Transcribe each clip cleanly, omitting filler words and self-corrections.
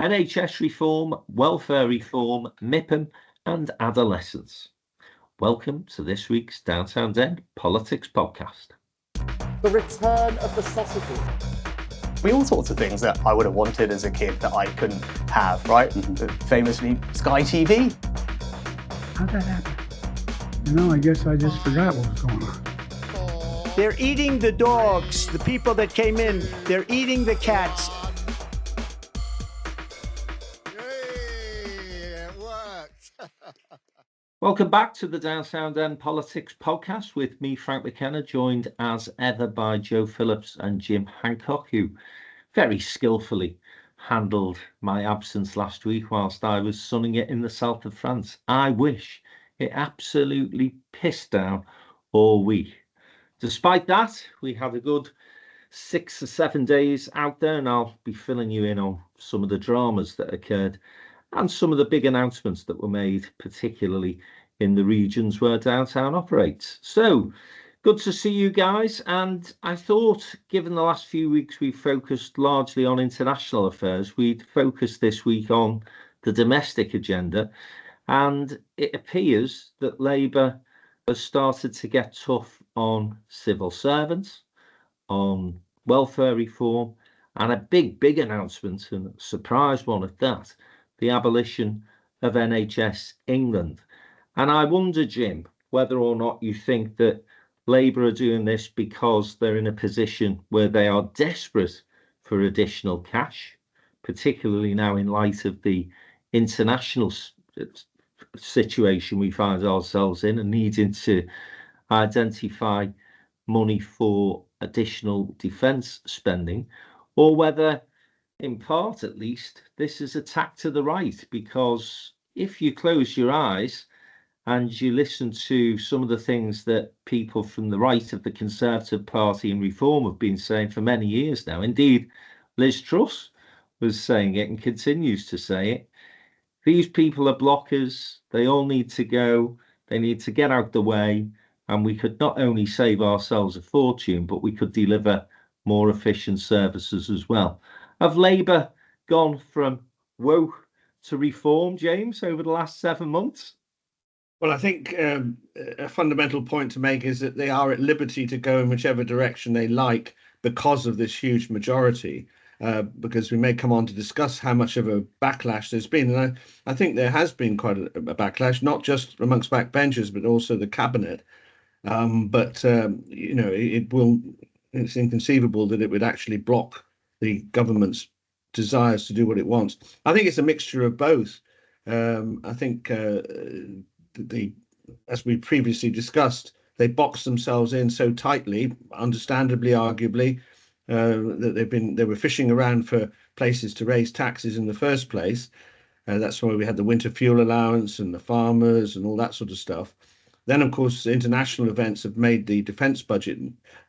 NHS reform, welfare reform, MIPIM and Adolescence. Welcome to this week's Downtown End Politics Podcast. The return of the sausages. All sorts of things that I would have wanted as a kid that I couldn't have, right? Famously, Sky TV. How'd that happen? I guess I just forgot what was going on. They're eating the dogs, the people that came in. They're eating the cats. It worked. Welcome back to the Downtown End Politics Podcast with me, Frank McKenna, joined as ever by Jo Phillips and Jim Hancock, who very skillfully handled my absence last week whilst I was sunning it in the south of France. I wish it absolutely pissed down all week. Despite that, we had a good 6 or 7 days out there, and I'll be filling you in on some of the dramas that occurred and some of the big announcements that were made, particularly in the regions where Downtown operates. So, good to see you guys. And I thought, given the last few weeks we've focused largely on international affairs, we'd focus this week on the domestic agenda. And it appears that Labour has started to get tough on civil servants, on welfare reform, and a big announcement, and a surprise one at that, the abolition of NHS England. And I wonder, Jim, whether or not you think that Labour are doing this because they're in a position where they are desperate for additional cash, particularly now in light of the international situation we find ourselves in and needing to identify money for additional defence spending, or whether, in part at least, this is a tack to the right, because if you close your eyes and you listen to some of the things that people from the right of the Conservative Party and Reform have been saying for many years now, indeed Liz Truss was saying it and continues to say it, these people are blockers, they all need to go, they need to get out the way, and we could not only save ourselves a fortune, but we could deliver more efficient services as well. Have Labour gone from woke to reform, James, over the last 7 months? Well, I think a fundamental point to make is that they are at liberty to go in whichever direction they like because of this huge majority. Because we may come on to discuss how much of a backlash there's been. And I think there has been quite a backlash, not just amongst backbenchers, but also the cabinet. It's inconceivable that it would actually block the government's desires to do what it wants. I think it's a mixture of both. I think as we previously discussed, they boxed themselves in so tightly, understandably, arguably, that they were fishing around for places to raise taxes in the first place. That's why we had the winter fuel allowance and the farmers and all that sort of stuff. Then, of course, international events have made the defence budget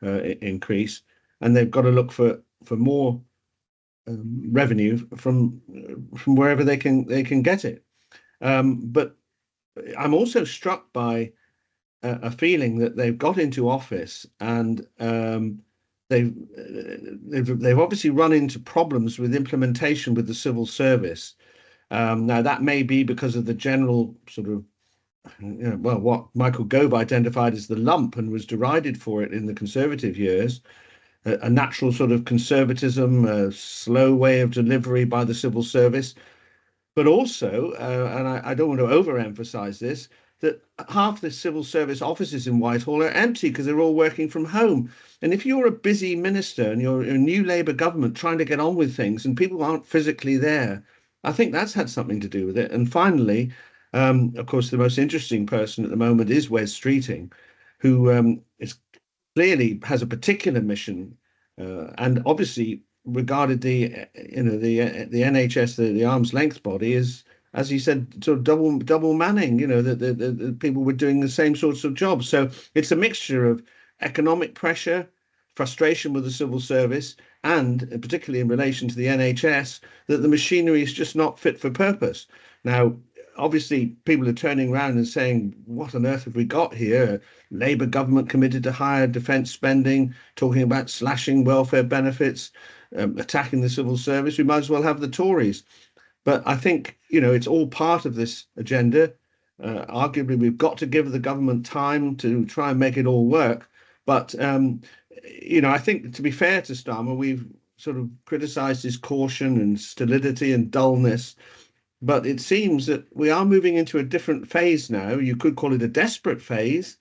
increase, and they've got to look for more revenue from wherever they can get it. But I'm also struck by a feeling that they've got into office and they've obviously run into problems with implementation with the civil service. Now that may be because of the general sort of, what Michael Gove identified as the lump and was derided for it in the Conservative years, a natural sort of conservatism, a slow way of delivery by the civil service, but also, and I don't want to overemphasize this, that half the civil service offices in Whitehall are empty because they're all working from home. And if you're a busy minister and you're a new Labour government trying to get on with things and people aren't physically there, I think that's had something to do with it. And finally, of course, the most interesting person at the moment is Wes Streeting, who clearly has a particular mission and obviously regarded the NHS, the arm's length body, as he said, sort of double manning, the people were doing the same sorts of jobs. So it's a mixture of economic pressure, frustration with the civil service, and particularly in relation to the NHS, that the machinery is just not fit for purpose. Now, obviously, people are turning around and saying, what on earth have we got here? Labour government committed to higher defence spending, talking about slashing welfare benefits, attacking the civil service. We might as well have the Tories. But I think, it's all part of this agenda. Arguably, we've got to give the government time to try and make it all work. But, I think, to be fair to Starmer, we've sort of criticised his caution and stolidity and dullness. But it seems that we are moving into a different phase now. You could call it a desperate phase,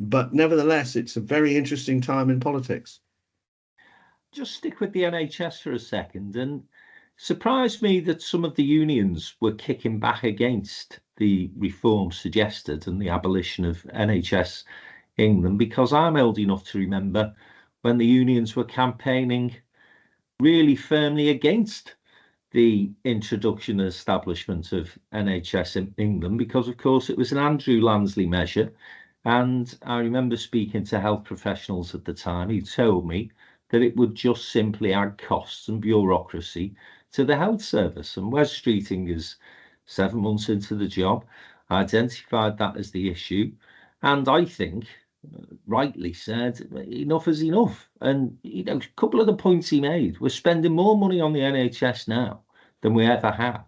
but nevertheless, it's a very interesting time in politics. Just stick with the NHS for a second, and surprised me that some of the unions were kicking back against the reform suggested and the abolition of NHS England, because I'm old enough to remember when the unions were campaigning really firmly against the introduction and establishment of NHS in England, because of course it was an Andrew Lansley measure. And I remember speaking to health professionals at the time who told me that it would just simply add costs and bureaucracy to the health service. And Wes Streeting is 7 months into the job, identified that as the issue, and I think rightly said enough is enough. And a couple of the points he made: we're spending more money on the NHS now than we ever have,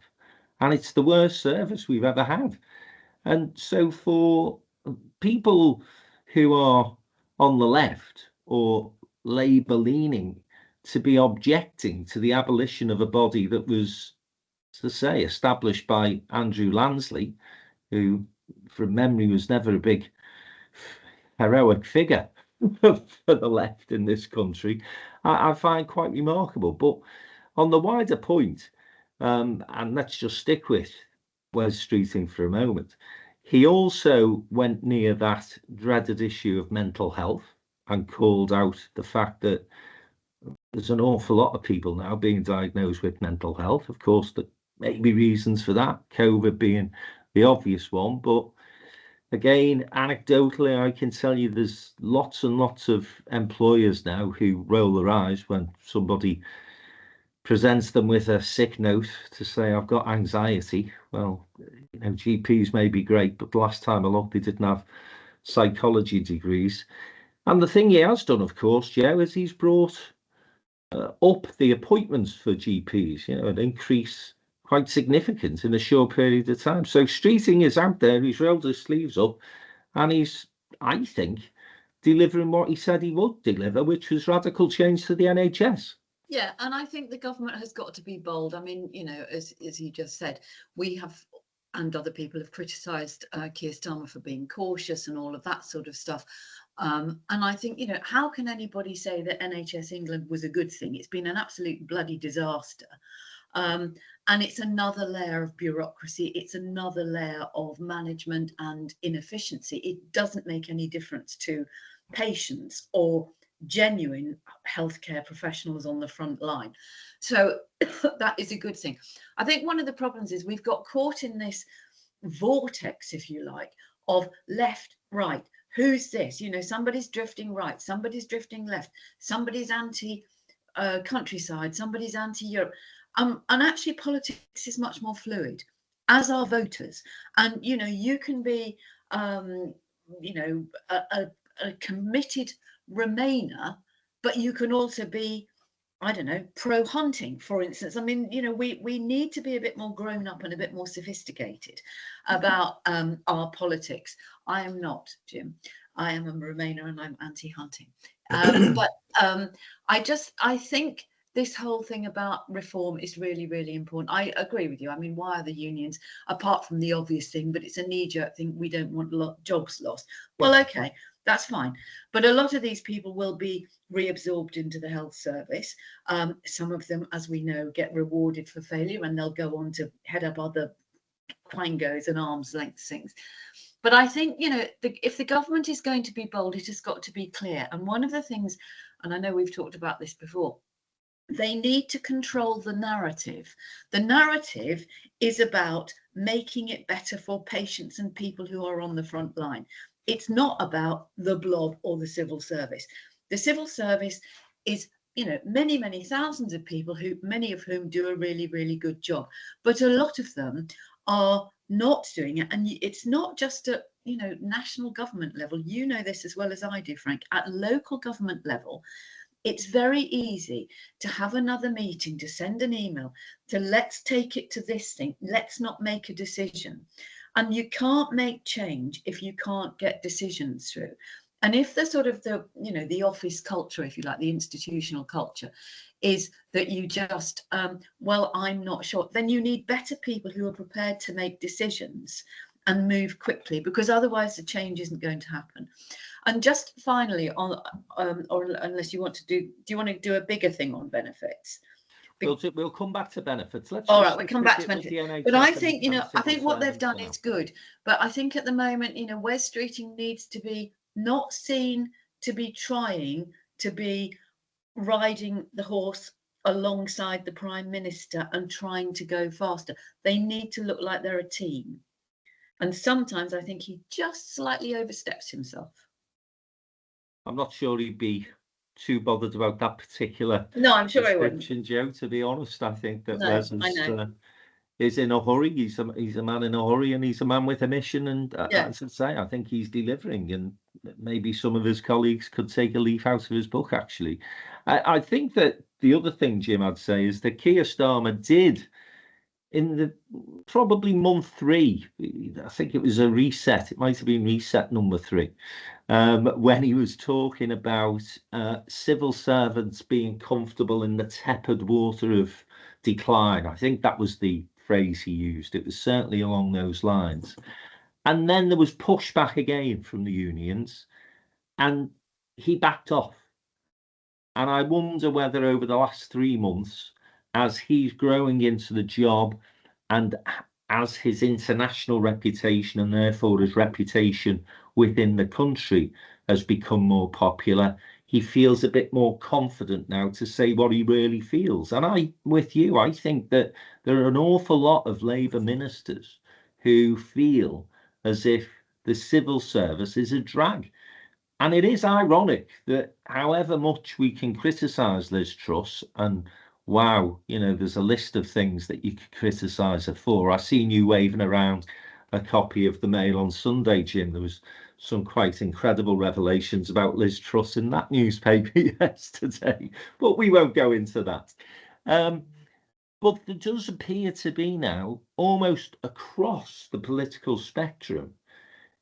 and it's the worst service we've ever had. And so for people who are on the left or Labour leaning to be objecting to the abolition of a body that was, to say, established by Andrew Lansley, who from memory was never a big heroic figure for the left in this country, I find quite remarkable. But on the wider point, and let's just stick with Wes Streeting for a moment, he also went near that dreaded issue of mental health and called out the fact that there's an awful lot of people now being diagnosed with mental health. Of course, there may be reasons for that, COVID being the obvious one. But again, anecdotally, I can tell you there's lots and lots of employers now who roll their eyes when somebody presents them with a sick note to say, I've got anxiety. Well, GPs may be great, but the last time I looked, they didn't have psychology degrees. And the thing he has done, of course, Joe, is he's brought up the appointments for GPs, an increase quite significant in a short period of time. So Streeting is out there, he's rolled his sleeves up, and he's, I think, delivering what he said he would deliver, which was radical change to the NHS. Yeah, and I think the government has got to be bold. I mean, as you just said, we have, and other people have criticised Keir Starmer for being cautious and all of that sort of stuff. And I think, how can anybody say that NHS England was a good thing? It's been an absolute bloody disaster. And it's another layer of bureaucracy. It's another layer of management and inefficiency. It doesn't make any difference to patients or genuine healthcare professionals on the front line. So that is a good thing. I think one of the problems is we've got caught in this vortex, if you like, of left, right. Who's this? Somebody's drifting right, somebody's drifting left, somebody's anti-countryside, somebody's anti-Europe. And actually politics is much more fluid, as are voters. And, you can be, a committed Remainer, but you can also be, I don't know, pro-hunting, for instance. I mean, we need to be a bit more grown up and a bit more sophisticated about our politics. I am not, Jim. I am a Remainer and I'm anti-hunting. But I think this whole thing about reform is really, really important. I agree with you. I mean, why are the unions, apart from the obvious thing, but it's a knee-jerk thing, we don't want jobs lost. Well, okay, that's fine. But a lot of these people will be reabsorbed into the health service. Some of them, as we know, get rewarded for failure and they'll go on to head up other quangos and arm's length things. But I think, if the government is going to be bold, it has got to be clear. And one of the things, and I know we've talked about this before, they need to control the narrative. The narrative is about making it better for patients and people who are on the front line. It's not about the blob or the civil service. The civil service is, many, many thousands of people many of whom do a really, really good job. But a lot of them are not doing it. And it's not just at, national government level. You know this as well as I do, Frank. At local government level, it's very easy to have another meeting, to send an email, to let's take it to this thing, let's not make a decision. And you can't make change if you can't get decisions through. And if the sort of the office culture, if you like, the institutional culture, is that you just, well, I'm not sure, then you need better people who are prepared to make decisions and move quickly, because otherwise the change isn't going to happen. And just finally, on, or unless you want to do you want to do a bigger thing on benefits? We'll come back to benefits. All right, we'll come back to benefits. But I think, I think what they've done is good. But I think at the moment, Wes Streeting needs to be not seen to be trying to be riding the horse alongside the Prime Minister and trying to go faster. They need to look like they're a team. And sometimes I think he just slightly oversteps himself. I'm not sure he'd be too bothered about that particular No, I'm sure he wouldn't. Joe, to be honest. I think that No, Les is in a hurry. He's a man in a hurry, and he's a man with a mission. And as I say, I think he's delivering. And maybe some of his colleagues could take a leaf out of his book, actually. I think that the other thing, Jim, I'd say is that Keir Starmer did, in the probably month 3, I think it was a reset, it might have been reset number 3, when he was talking about civil servants being comfortable in the tepid water of decline. I think that was the phrase he used. It was certainly along those lines. And then there was pushback again from the unions, and he backed off. And I wonder whether over the last 3 months, as he's growing into the job and as his international reputation and therefore his reputation within the country has become more popular, he feels a bit more confident now to say what he really feels. And I think that there are an awful lot of Labour ministers who feel as if the civil service is a drag. And it is ironic that however much we can criticise Liz Truss, and wow, there's a list of things that you could criticise her for. I seen you waving around a copy of the Mail on Sunday, Jim. There was some quite incredible revelations about Liz Truss in that newspaper yesterday, but we won't go into that. But there does appear to be now, almost across the political spectrum,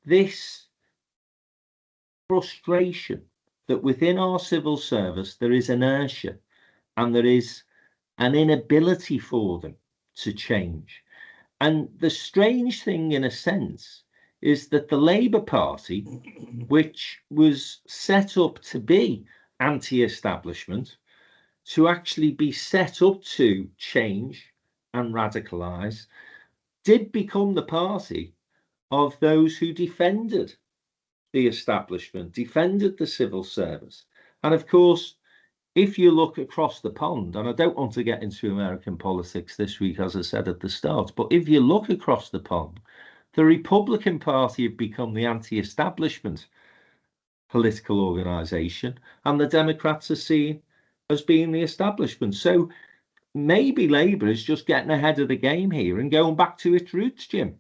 this frustration that within our civil service there is inertia and there is an inability for them to change. And the strange thing, in a sense, is that the Labour Party, which was set up to be anti-establishment, to actually be set up to change and radicalise, did become the party of those who defended the establishment, defended the civil service. And of course, if you look across the pond, and I don't want to get into American politics this week, as I said at the start, but if you look across the pond, the Republican Party have become the anti-establishment political organisation, and the Democrats are seen as being the establishment. So maybe Labour is just getting ahead of the game here and going back to its roots, Jim.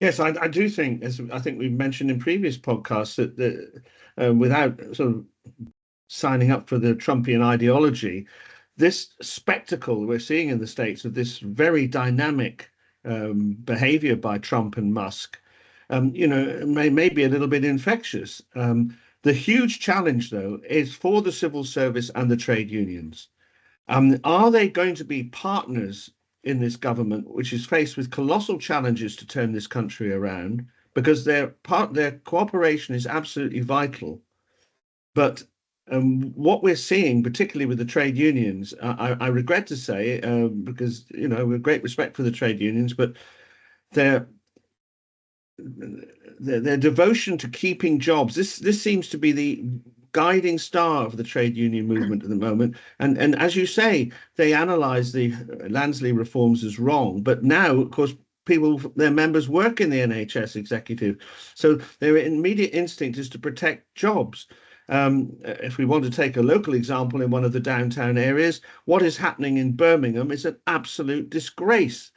Yes, I do think, as I think we've mentioned in previous podcasts, that without sort of signing up for the Trumpian ideology, this spectacle we're seeing in the States of this very dynamic behavior by Trump and Musk, may be a little bit infectious. The huge challenge, though, is for the civil service and the trade unions. Are they going to be partners in this government, which is faced with colossal challenges to turn this country around, because their cooperation is absolutely vital? But what we're seeing, particularly with the trade unions, I regret to say, because we have great respect for the trade unions, but their devotion to keeping jobs, this seems to be the guiding star of the trade union movement at the moment. And as you say, they analyse the Lansley reforms as wrong, but now, of course, their members work in the NHS executive, so their immediate instinct is to protect jobs. If we want to take a local example in one of the downtown areas, what is happening in Birmingham is an absolute disgrace.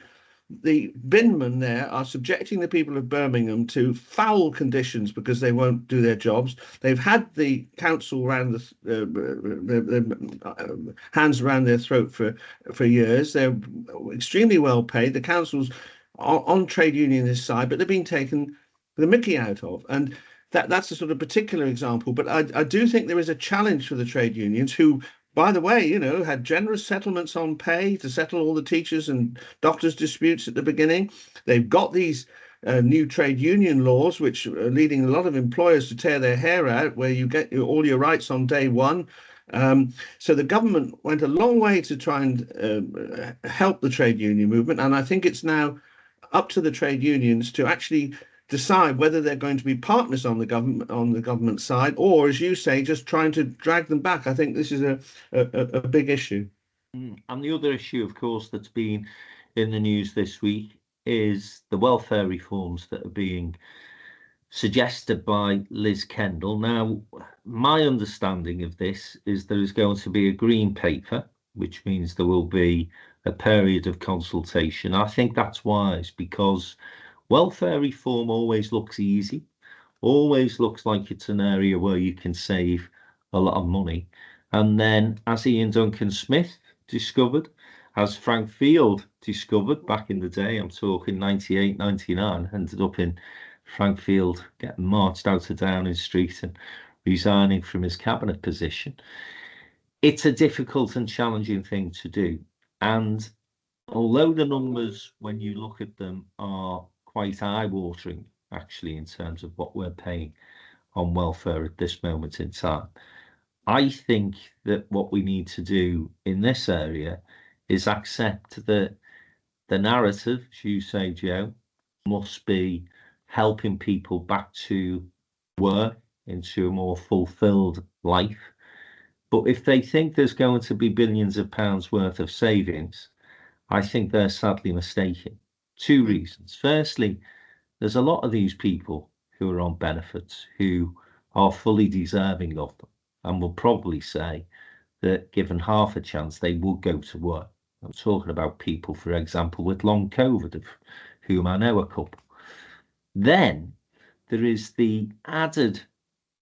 the binmen there are subjecting the people of Birmingham to foul conditions because they won't do their jobs. They've had the council around the hands around their throat for years. They're extremely well paid. The council's on trade unionist side, but they're being taken the mickey out of. And that's a sort of particular example. But I do think there is a challenge for the trade unions who, by the way, had generous settlements on pay to settle all the teachers and doctors' disputes at the beginning. They've got these new trade union laws, which are leading a lot of employers to tear their hair out, where you get all your rights on day one. So the government went a long way to try and help the trade union movement. And I think it's now up to the trade unions to actually decide whether they're going to be partners on the government side, or, as you say, just trying to drag them back. I think this is a big issue. And the other issue, of course, that's been in the news this week is the welfare reforms that are being suggested by Liz Kendall. Now, my understanding of this is there is going to be a green paper, which means there will be a period of consultation. I think that's wise, because welfare reform always looks easy, always looks like it's an area where you can save a lot of money. And then, as Ian Duncan Smith discovered, as Frank Field discovered back in the day, I'm talking 98, 99, ended up in Frank Field getting marched out of Downing Street and resigning from his cabinet position. It's a difficult and challenging thing to do. And although the numbers, when you look at them, are quite eye-watering, actually, in terms of what we're paying on welfare at this moment in time, I think that what we need to do in this area is accept that the narrative, as you say, Jo, must be helping people back to work, into a more fulfilled life. But if they think there's going to be billions of pounds worth of savings, I think they're sadly mistaken. Two reasons. Firstly, there's a lot of these people who are on benefits who are fully deserving of them, and will probably say that given half a chance, they would go to work. I'm talking about people, for example, with long COVID, of whom I know a couple. Then there is the added,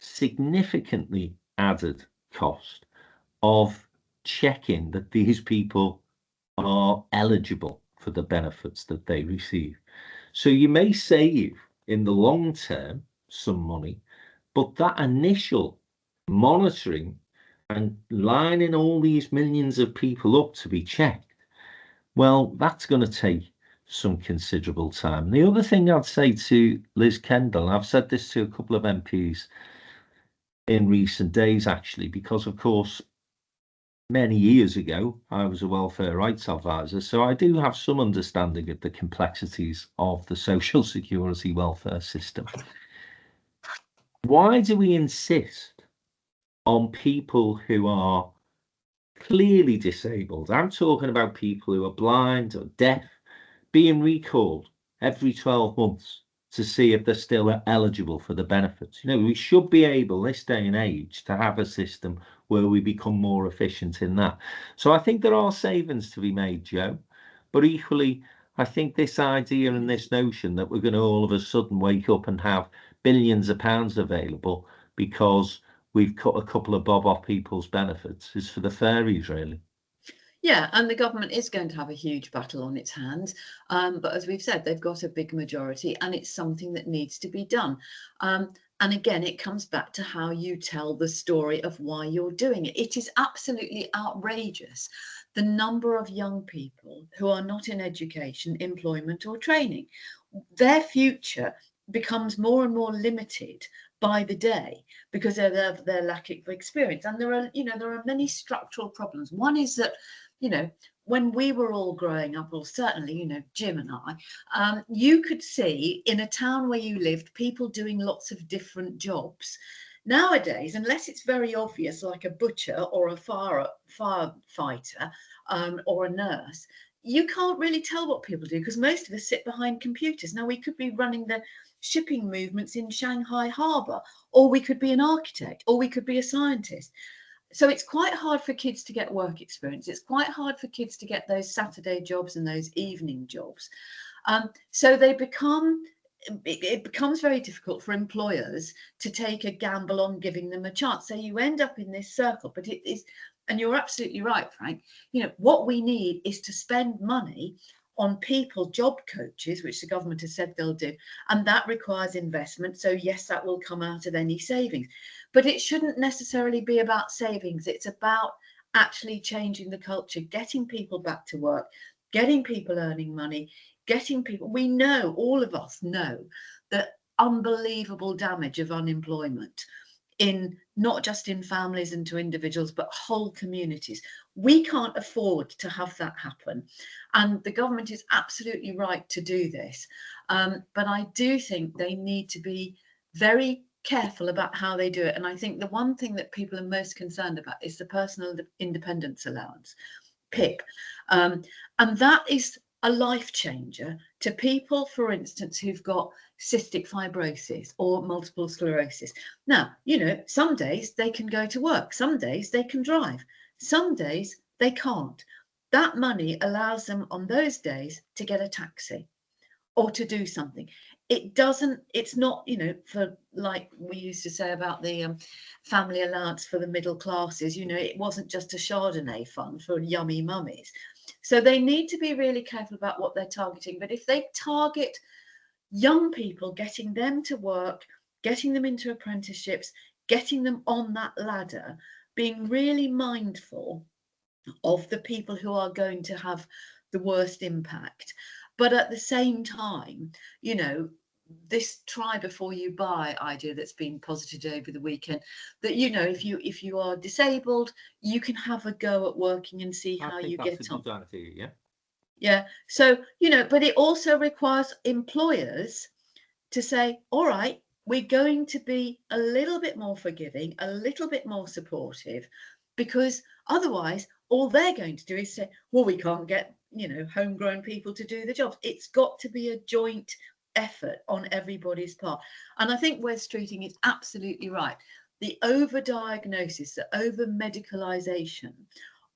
significantly added cost of checking that these people are eligible for the benefits that they receive. So you may save in the long term some money, but that initial monitoring and lining all these millions of people up to be checked, well, that's going to take some considerable time. The other thing I'd say to Liz Kendall, and I've said this to a couple of MPs in recent days, actually, because, of course, many years ago, I was a welfare rights advisor, so I do have some understanding of the complexities of the social security welfare system. Why do we insist on people who are clearly disabled? I'm talking about people who are blind or deaf, being recalled every 12 months to see if they're still eligible for the benefits. We should be able, this day and age, to have a system where we become more efficient in that. So I think there are savings to be made, Jo, but equally, I think this idea and this notion that we're going to all of a sudden wake up and have billions of pounds available because we've cut a couple of bob off people's benefits is for the fairies, really. Yeah, and the government is going to have a huge battle on its hands. But as we've said, they've got a big majority, and it's something that needs to be done. And again, it comes back to how you tell the story of why you're doing it. It is absolutely outrageous, the number of young people who are not in education, employment, or training. Their future becomes more and more limited by the day because of their lack of experience. And there are many structural problems. One is that, when we were all growing up, or certainly, Jim and I, you could see in a town where you lived people doing lots of different jobs. Nowadays, unless it's very obvious, like a butcher or a firefighter or a nurse, you can't really tell what people do because most of us sit behind computers. Now, we could be running the shipping movements in Shanghai Harbour, or we could be an architect, or we could be a scientist. So it's quite hard for kids to get work experience. It's quite hard for kids to get those Saturday jobs and those evening jobs. So it becomes very difficult for employers to take a gamble on giving them a chance. So you end up in this circle, but it is, and you're absolutely right, Frank, what we need is to spend money on people, job coaches, which the government has said they'll do, and that requires investment. So yes, that will come out of any savings, but it shouldn't necessarily be about savings. It's about actually changing the culture, getting people back to work, getting people earning money, getting people, we know, all of us know, the unbelievable damage of unemployment in not just in families and to individuals, but whole communities. We can't afford to have that happen. And the government is absolutely right to do this. But I do think they need to be very careful about how they do it. And I think the one thing that people are most concerned about is the personal independence allowance, PIP. And that is a life changer to people, for instance, who've got cystic fibrosis or multiple sclerosis. Now, some days they can go to work, some days they can drive, some days they can't. That money allows them on those days to get a taxi or to do something. It's not, for, like we used to say about the family allowance for the middle classes, it wasn't just a Chardonnay fund for yummy mummies. So they need to be really careful about what they're targeting. But if they target young people, getting them to work, getting them into apprenticeships, getting them on that ladder, being really mindful of the people who are going to have the worst impact. But at the same time, this try before you buy idea that's been posited over the weekend, that if you are disabled, you can have a go at working and see how you get on. Yeah. So but it also requires employers to say, all right, we're going to be a little bit more forgiving, a little bit more supportive, because otherwise all they're going to do is say, well, we can't get homegrown people to do the jobs. It's got to be a joint effort on everybody's part. And I think Wes Streeting is absolutely right. The overdiagnosis, the over medicalization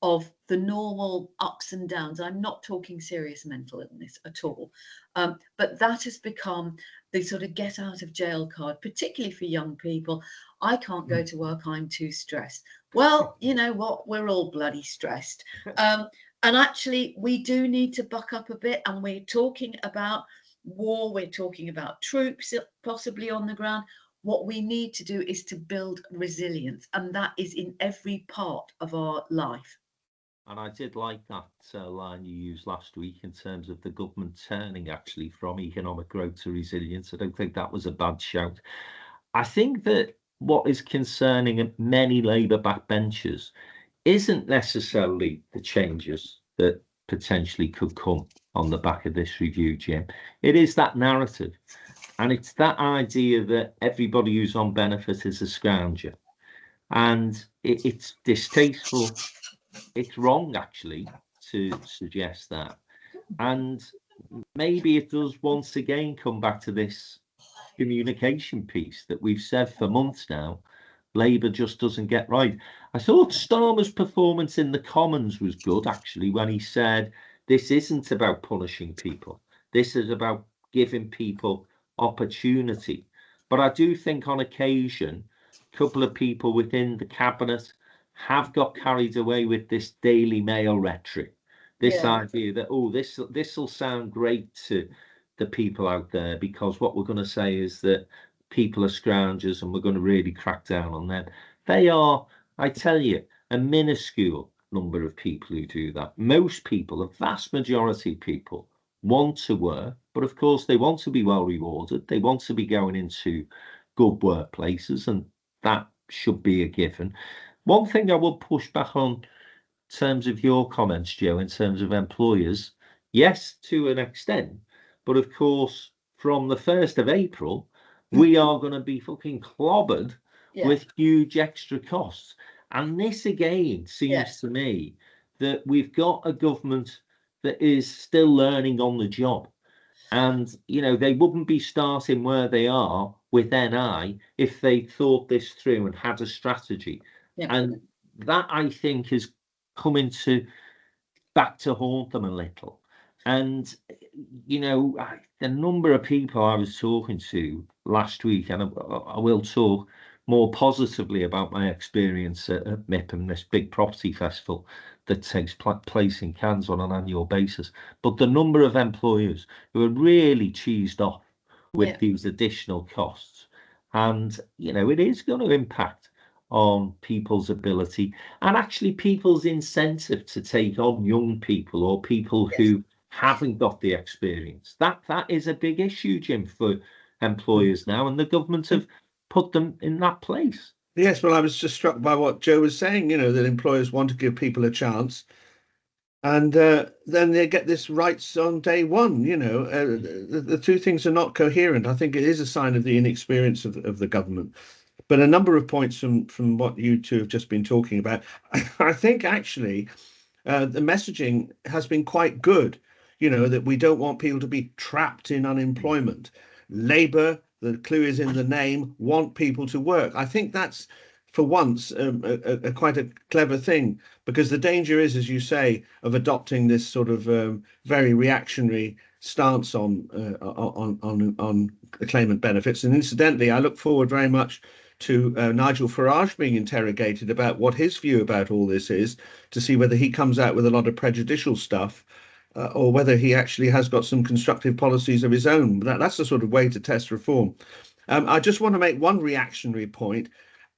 of the normal ups and downs, I'm not talking serious mental illness at all, but that has become the sort of get out of jail card, particularly for young people. I can't go to work, I'm too stressed. Well, you know what, we're all bloody stressed. And actually we do need to buck up a bit, and we're talking about war, we're talking about troops possibly on the ground. What we need to do is to build resilience, and that is in every part of our life. And I did like that line you used last week in terms of the government turning actually from economic growth to resilience. I don't think that was a bad shout. I think that what is concerning many Labour backbenchers isn't necessarily the changes that potentially could come on the back of this review, Jim. It is that narrative, and it's that idea that everybody who's on benefit is a scrounger, and it's distasteful. It's wrong actually to suggest that, and maybe it does once again come back to this communication piece that we've said for months now Labour just doesn't get right. I thought Starmer's performance in the Commons was good actually, when he said this isn't about punishing people, this is about giving people opportunity. But I do think on occasion a couple of people within the cabinet have got carried away with this Daily Mail rhetoric, this idea that, oh, this will sound great to the people out there because what we're going to say is that people are scroungers and we're going to really crack down on them. They are, I tell you, a minuscule number of people who do that. Most people, the vast majority of people, want to work, but of course they want to be well rewarded. They want to be going into good workplaces, and that should be a given. One thing I will push back on in terms of your comments, Joe, in terms of employers, yes, to an extent, but of course, from the 1st of April, we are going to be fucking clobbered with huge extra costs. And this again seems to me that we've got a government that is still learning on the job. And, they wouldn't be starting where they are with NI if they thought this through and had a strategy. And that I think is coming back to haunt them a little. And, the number of people I was talking to last week, and I will talk more positively about my experience at MIPIM, this big property festival that takes place in Cannes on an annual basis. But the number of employers who are really cheesed off with these additional costs. And, it is going to impact on people's ability and actually people's incentive to take on young people or people who haven't got the experience. That is a big issue, Jim, for employers now, and the government have put them in that place. Yes, well, I was just struck by what Jo was saying, that employers want to give people a chance. And then they get this rights on day one, the two things are not coherent. I think it is a sign of the inexperience of the government. But a number of points from what you two have just been talking about, I think actually the messaging has been quite good, that we don't want people to be trapped in unemployment. Labour, the clue is in the name, want people to work. I think that's, for once, quite a clever thing, because the danger is, as you say, of adopting this sort of very reactionary stance on claimant benefits. And incidentally, I look forward very much to Nigel Farage being interrogated about what his view about all this is, to see whether he comes out with a lot of prejudicial stuff or whether he actually has got some constructive policies of his own. That's the sort of way to test reform. I just want to make one reactionary point.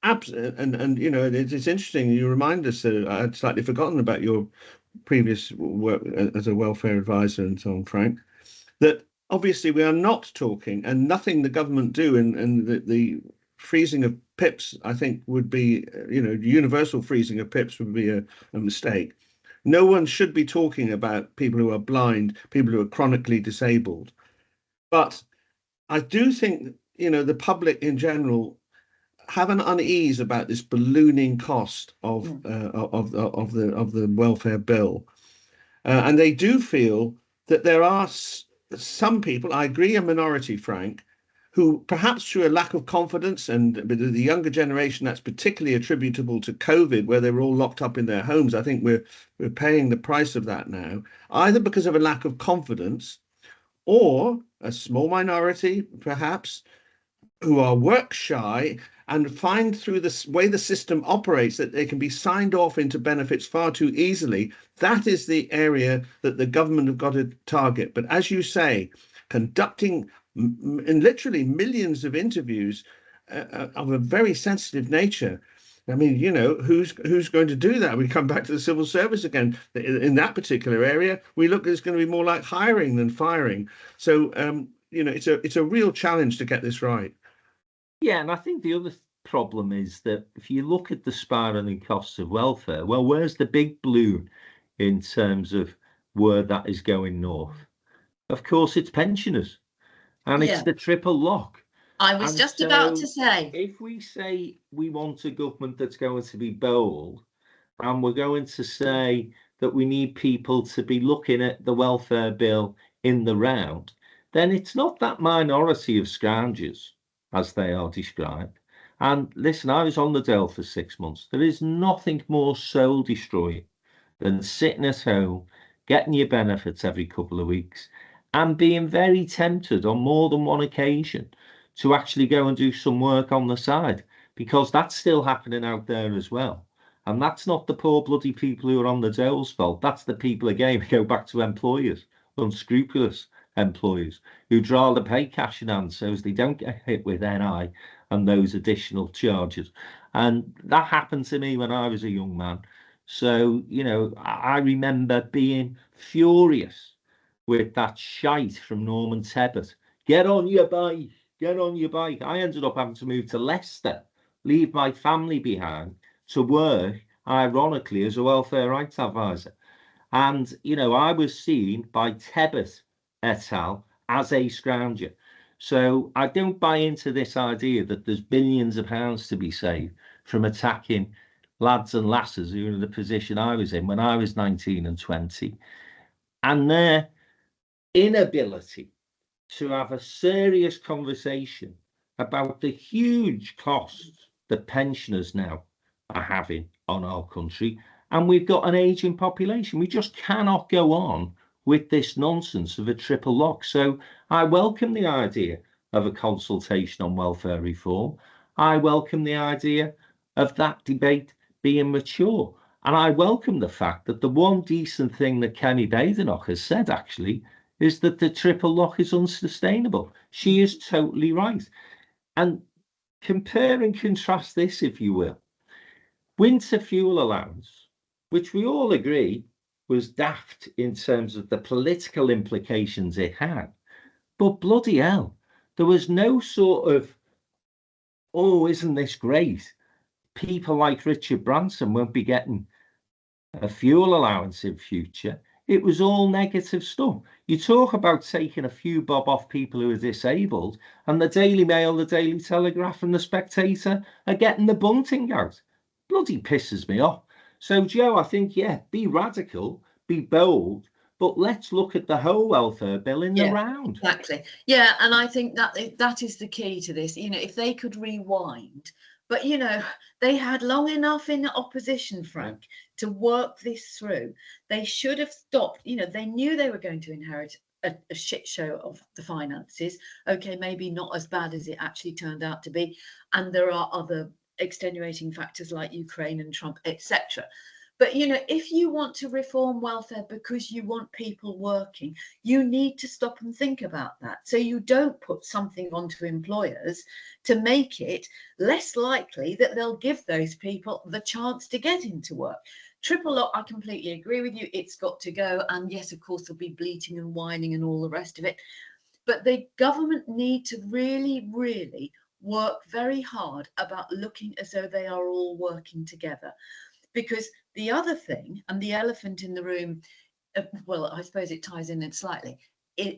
And it's interesting you remind us that I had slightly forgotten about your previous work as a welfare advisor and so on, Frank, that obviously we are not talking, and nothing the government do, and the freezing of PIPs, I think, would be, universal freezing of PIPs would be a mistake. No one should be talking about people who are blind, people who are chronically disabled. But I do think, the public in general have an unease about this ballooning cost of the welfare bill, and they do feel that there are some people, I agree, a minority, Frank, who perhaps through a lack of confidence, and the younger generation, that's particularly attributable to COVID, where they were all locked up in their homes. I think we're paying the price of that now, either because of a lack of confidence, or a small minority, perhaps, who are work shy and find through the way the system operates that they can be signed off into benefits far too easily. That is the area that the government have got to target. But as you say, conducting in literally millions of interviews of a very sensitive nature. I mean, who's going to do that? We come back to the civil service again. In that particular area, we look, it's going to be more like hiring than firing. So, it's a real challenge to get this right. Yeah, and I think the other problem is that if you look at the spiralling costs of welfare, well, where's the big balloon in terms of where that is going north? Of course, it's pensioners. And it's the triple lock. I was just about to say. If we say we want a government that's going to be bold, and we're going to say that we need people to be looking at the welfare bill in the round, then it's not that minority of scroungers, as they are described. And listen, I was on the dole for 6 months. There is nothing more soul destroying than sitting at home, getting your benefits every couple of weeks, and being very tempted on more than one occasion to actually go and do some work on the side, because that's still happening out there as well. And that's not the poor bloody people who are on the dole's fault. That's the people, again, who go back to employers, unscrupulous employers, who draw the pay cash in hand so as they don't get hit with NI and those additional charges. And that happened to me when I was a young man. So, I remember being furious with that shite from Norman Tebbit. Get on your bike, get on your bike. I ended up having to move to Leicester, leave my family behind to work, ironically, as a welfare rights advisor. And, I was seen by Tebbit et al. As a scrounger. So I don't buy into this idea that there's billions of pounds to be saved from attacking lads and lasses who are in the position I was in when I was 19 and 20. And their inability to have a serious conversation about the huge costs that pensioners now are having on our country. And we've got an ageing population. We just cannot go on with this nonsense of a triple lock. So I welcome the idea of a consultation on welfare reform. I welcome the idea of that debate being mature. And I welcome the fact that the one decent thing that Kemi Badenoch has said, actually, is that the triple lock is unsustainable. She is totally right. And compare and contrast this, if you will. Winter fuel allowance, which we all agree was daft in terms of the political implications it had. But bloody hell, there was no sort of, oh, isn't this great? People like Richard Branson won't be getting a fuel allowance in future. It was all negative stuff. You talk about taking a few bob off people who are disabled, and the Daily Mail, the Daily Telegraph, and the Spectator are getting the bunting out. Bloody pisses me off. So, Jo, I think, yeah, be radical, be bold, but let's look at the whole welfare bill in the round. Exactly. Yeah, and I think that is the key to this. You know, if they could rewind, but you know, they had long enough in opposition, Frank, to work this through. They should have stopped. You know, they knew they were going to inherit a shit show of the finances. Okay, maybe not as bad as it actually turned out to be, and there are other extenuating factors like Ukraine and Trump, etc. But you know, if you want to reform welfare because you want people working, you need to stop and think about that. So you don't put something onto employers to make it less likely that they'll give those people the chance to get into work. Triple lock, I completely agree with you. It's got to go. And yes, of course, there'll be bleating and whining and all the rest of it. But the government need to really, really work very hard about looking as though they are all working together. Because the other thing, and the elephant in the room, well, I suppose it ties in slightly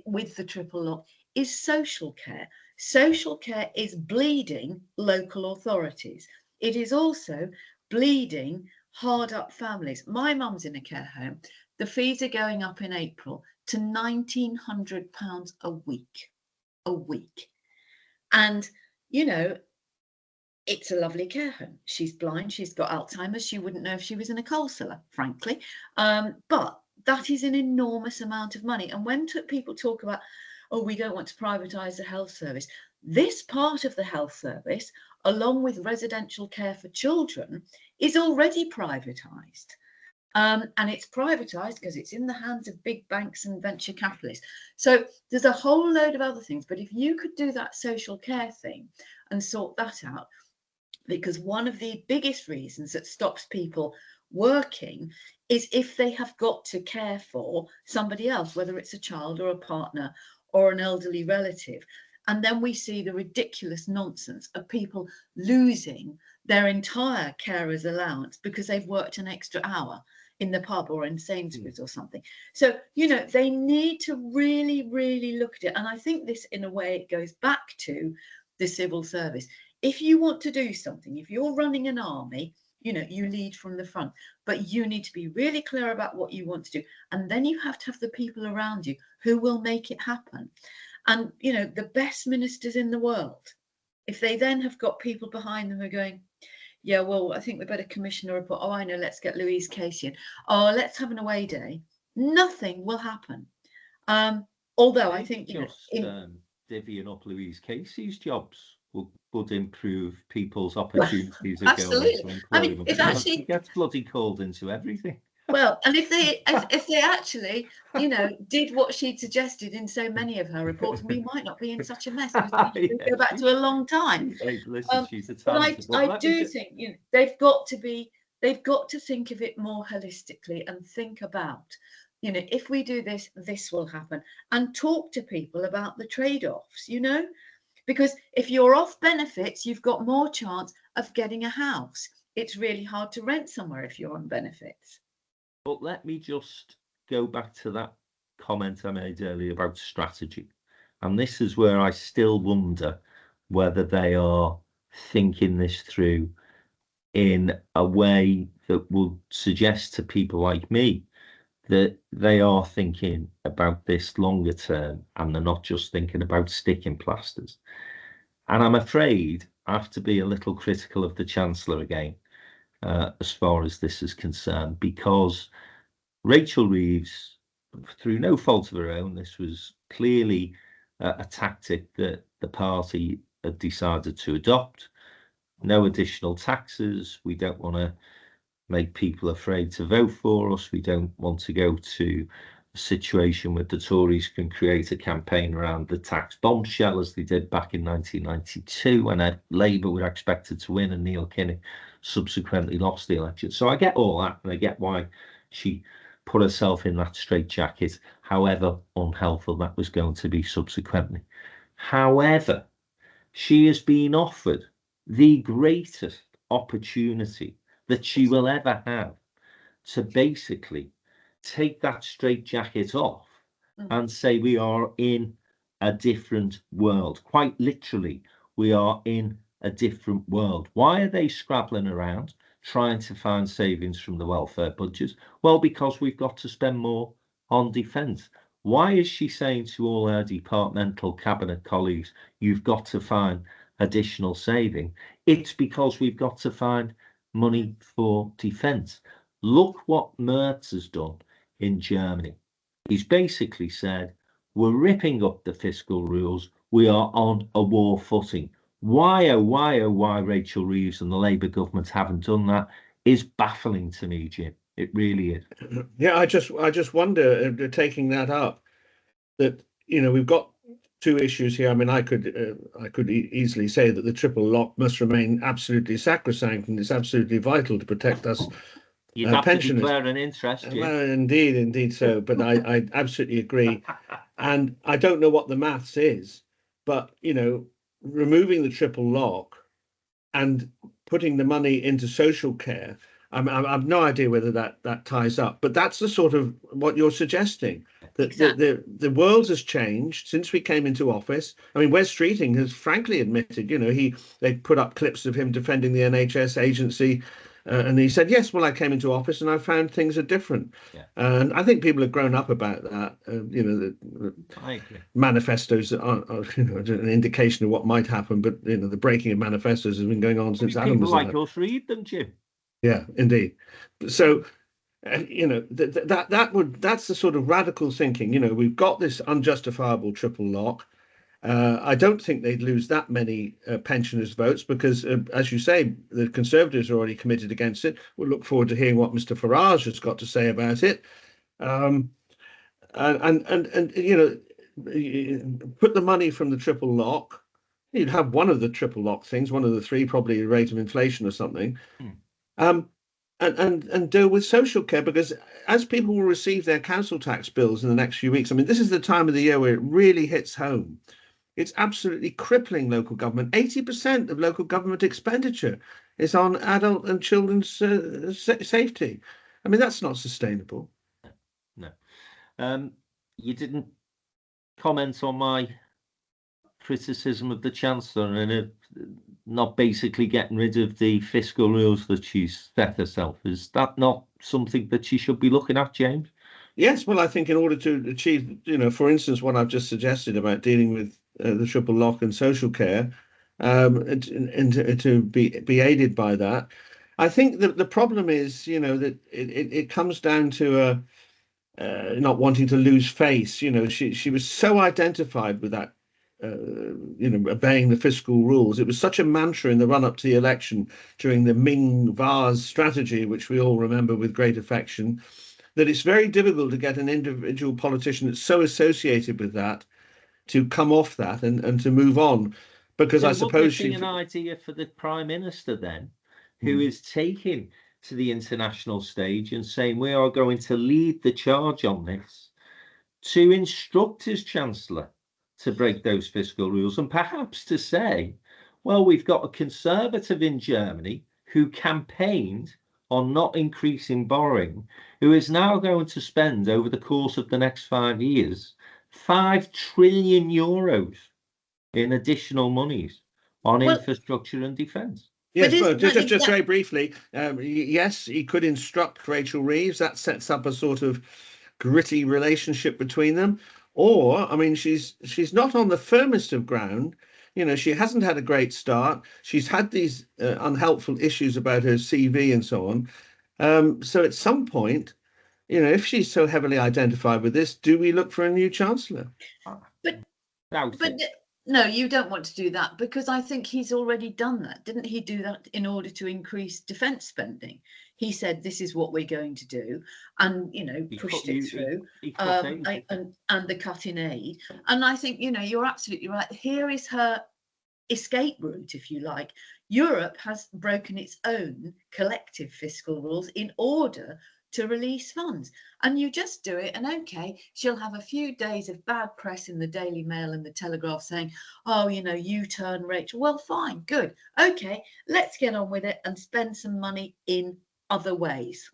with the triple lock, is social care. Social care is bleeding local authorities. It is also bleeding hard up families. My mum's in a care home. The fees are going up in April to £1,900 a week. A week. And, you know, it's a lovely care home. She's blind. She's got Alzheimer's. She wouldn't know if she was in a coal cellar, frankly. But that is an enormous amount of money. And when people talk about, oh, we don't want to privatise the health service, this part of the health service, along with residential care for children, is already privatised. And it's privatised because it's in the hands of big banks and venture capitalists. So there's a whole load of other things. But if you could do that social care thing and sort that out, because one of the biggest reasons that stops people working is if they have got to care for somebody else, whether it's a child or a partner or an elderly relative. And then we see the ridiculous nonsense of people losing their entire carer's allowance because they've worked an extra hour in the pub or in Sainsbury's or something. So, you know, they need to really, really look at it. And I think this, in a way, it goes back to the civil service. If you want to do something, if you're running an army, you know, you lead from the front, but you need to be really clear about what you want to do. And then you have to have the people around you who will make it happen. And, you know, the best ministers in the world, if they then have got people behind them who are going, yeah, well, I think we better commission a report. Oh, I know, let's get Louise Casey in. Oh, let's have an away day. Nothing will happen. Although I think, you know, divvying up Louise Casey's jobs would improve people's opportunities of going into employment. I mean, if actually she gets bloody called into everything. Well, and if they actually, you know, did what she'd suggested in so many of her reports, we might not be in such a mess. We go back to a long time. Hey, listen, she's a but I do think, you know, they've got to think of it more holistically and think about, you know, if we do this, this will happen, and talk to people about the trade-offs, you know. Because if you're off benefits, you've got more chance of getting a house. It's really hard to rent somewhere if you're on benefits. But let me just go back to that comment I made earlier about strategy. And this is where I still wonder whether they are thinking this through in a way that will suggest to people like me that they are thinking about this longer term and they're not just thinking about sticking plasters. And I'm afraid I have to be a little critical of the Chancellor again, as far as this is concerned, because Rachel Reeves, through no fault of her own, this was clearly a tactic that the party had decided to adopt. No additional taxes. We don't want to make people afraid to vote for us. We don't want to go to a situation where the Tories can create a campaign around the tax bombshell, as they did back in 1992 when Labour were expected to win and Neil Kinnock subsequently lost the election. So I get all that, and I get why she put herself in that straitjacket, however unhelpful that was going to be subsequently. However, she has been offered the greatest opportunity that she will ever have to basically take that straitjacket off and say we are in a different world. Quite literally, we are in a different world. Why are they scrabbling around trying to find savings from the welfare budget? Well, because we've got to spend more on defence. Why is she saying to all our departmental cabinet colleagues, you've got to find additional saving? It's because we've got to find money for defence. Look what Merz has done in Germany. He's basically said, we're ripping up the fiscal rules. We are on a war footing. Why, oh, why, oh, why Rachel Reeves and the Labour government haven't done that is baffling to me, Jim. It really is. Yeah, I just wonder, taking that up, that, you know, we've got two issues here. I mean, I could easily say that the triple lock must remain absolutely sacrosanct, and it's absolutely vital to protect us You'd have pensioners. to declare an interest, Jim. Well, indeed so. But I absolutely agree, and I don't know what the maths is, but you know, removing the triple lock and putting the money into social care, I've no idea whether that ties up, but that's the sort of what you're suggesting. That Exactly. the world has changed since we came into office. I mean, Wes Streeting has frankly admitted, you know, they put up clips of him defending the NHS agency, and he said, yes, well, I came into office and I found things are different. Yeah. And I think people have grown up about that. You know, the I agree. manifestos are you know, an indication of what might happen, but you know, the breaking of manifestos has been going on since Adam People was like alive. us read them, Jim. Yeah, indeed. So, you know, that's the sort of radical thinking. You know, we've got this unjustifiable triple lock. I don't think they'd lose that many pensioners' votes because, as you say, the Conservatives are already committed against it. We'll look forward to hearing what Mr. Farage has got to say about it. And you know, put the money from the triple lock. You'd have one of the triple lock things, one of the three, probably a rate of inflation or something. And deal with social care, because as people will receive their council tax bills in the next few weeks, I mean, this is the time of the year where it really hits home. It's absolutely crippling local government. 80% of local government expenditure is on adult and children's safety. I mean, that's not sustainable. No. You didn't comment on my criticism of the Chancellor and not basically getting rid of the fiscal rules that she's set herself. Is that not something that she should be looking at, James? Yes, well, I think in order to achieve, you know, for instance, what I've just suggested about dealing with the triple lock and social care, and to be aided by that, I think that the problem is, you know, that it comes down to not wanting to lose face. You know, she was so identified with that. You know, obeying the fiscal rules. It was such a mantra in the run-up to the election during the Ming Vase strategy, which we all remember with great affection, that it's very difficult to get an individual politician that's so associated with that to come off that and to move on. Because So I suppose she... an idea for the Prime Minister then, who is taking to the international stage and saying we are going to lead the charge on this, to instruct his Chancellor to break those fiscal rules, and perhaps to say, well, we've got a Conservative in Germany who campaigned on not increasing borrowing, who is now going to spend over the course of the next 5 years 5 trillion euros in additional monies on infrastructure and defence. Yes, but just very briefly, yes, he could instruct Rachel Reeves. That sets up a sort of gritty relationship between them. Or, I mean, she's not on the firmest of ground. You know, she hasn't had a great start. She's had these unhelpful issues about her CV and so on. So at some point, you know, if she's so heavily identified with this, do we look for a new chancellor? But no, you don't want to do that, because I think he's already done that. Didn't he do that in order to increase defence spending? He said, this is what we're going to do, and, you know, pushed it through, and the cut in aid. And I think, you know, you're absolutely right. Here is her escape route, if you like. Europe has broken its own collective fiscal rules in order to release funds, and you just do it, and okay, she'll have a few days of bad press in the Daily Mail and the Telegraph saying, oh, you know, U-turn Rachel. Well, fine, good, okay, let's get on with it and spend some money in other ways.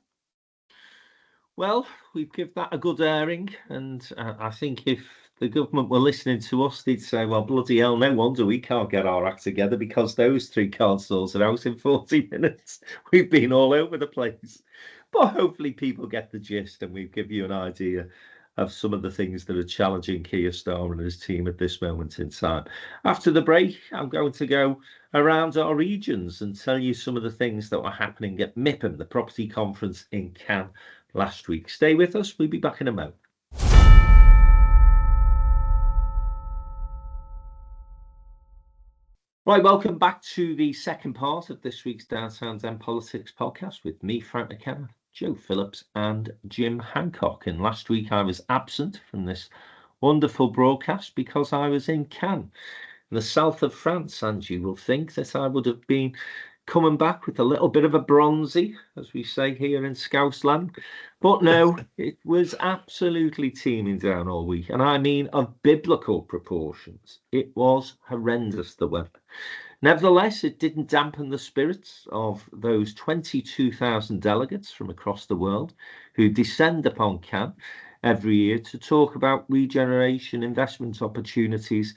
Well, we give that a good airing, and I think if the government were listening to us, they'd say, well, bloody hell, no wonder we can't get our act together, because those 3 councils are out in 40 minutes. We've been all over the place. But hopefully people get the gist, and we give you an idea of some of the things that are challenging Keir Starmer and his team at this moment in time. After the break, I'm going to go around our regions and tell you some of the things that were happening at MIPIM, the property conference in Cannes last week. Stay with us. We'll be back in a moment. Right, welcome back to the second part of this week's Downtown Den Politics podcast with me, Frank McKenna, Jo Phillips and Jim Hancock. And last week I was absent from this wonderful broadcast because I was in Cannes, in the south of France, and you will think that I would have been coming back with a little bit of a bronzy, as we say here in Scousland. But no, it was absolutely teeming down all week, and I mean of biblical proportions. It was horrendous, the weather. Nevertheless, it didn't dampen the spirits of those 22,000 delegates from across the world who descend upon Cannes every year to talk about regeneration, investment opportunities,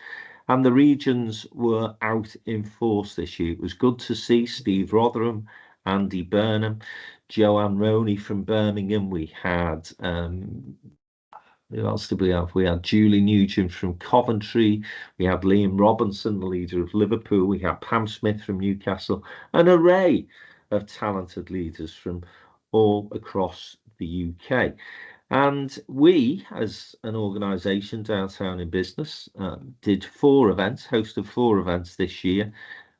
and the regions were out in force this year. It was good to see Steve Rotherham, Andy Burnham, Joanne Roney from Birmingham. We had who else did we have? We had Julie Nugent from Coventry. We had Liam Robinson, the leader of Liverpool. We had Pam Smith from Newcastle. An array of talented leaders from all across the UK. And we, as an organisation, Downtown in Business, did 4 events, hosted 4 events this year,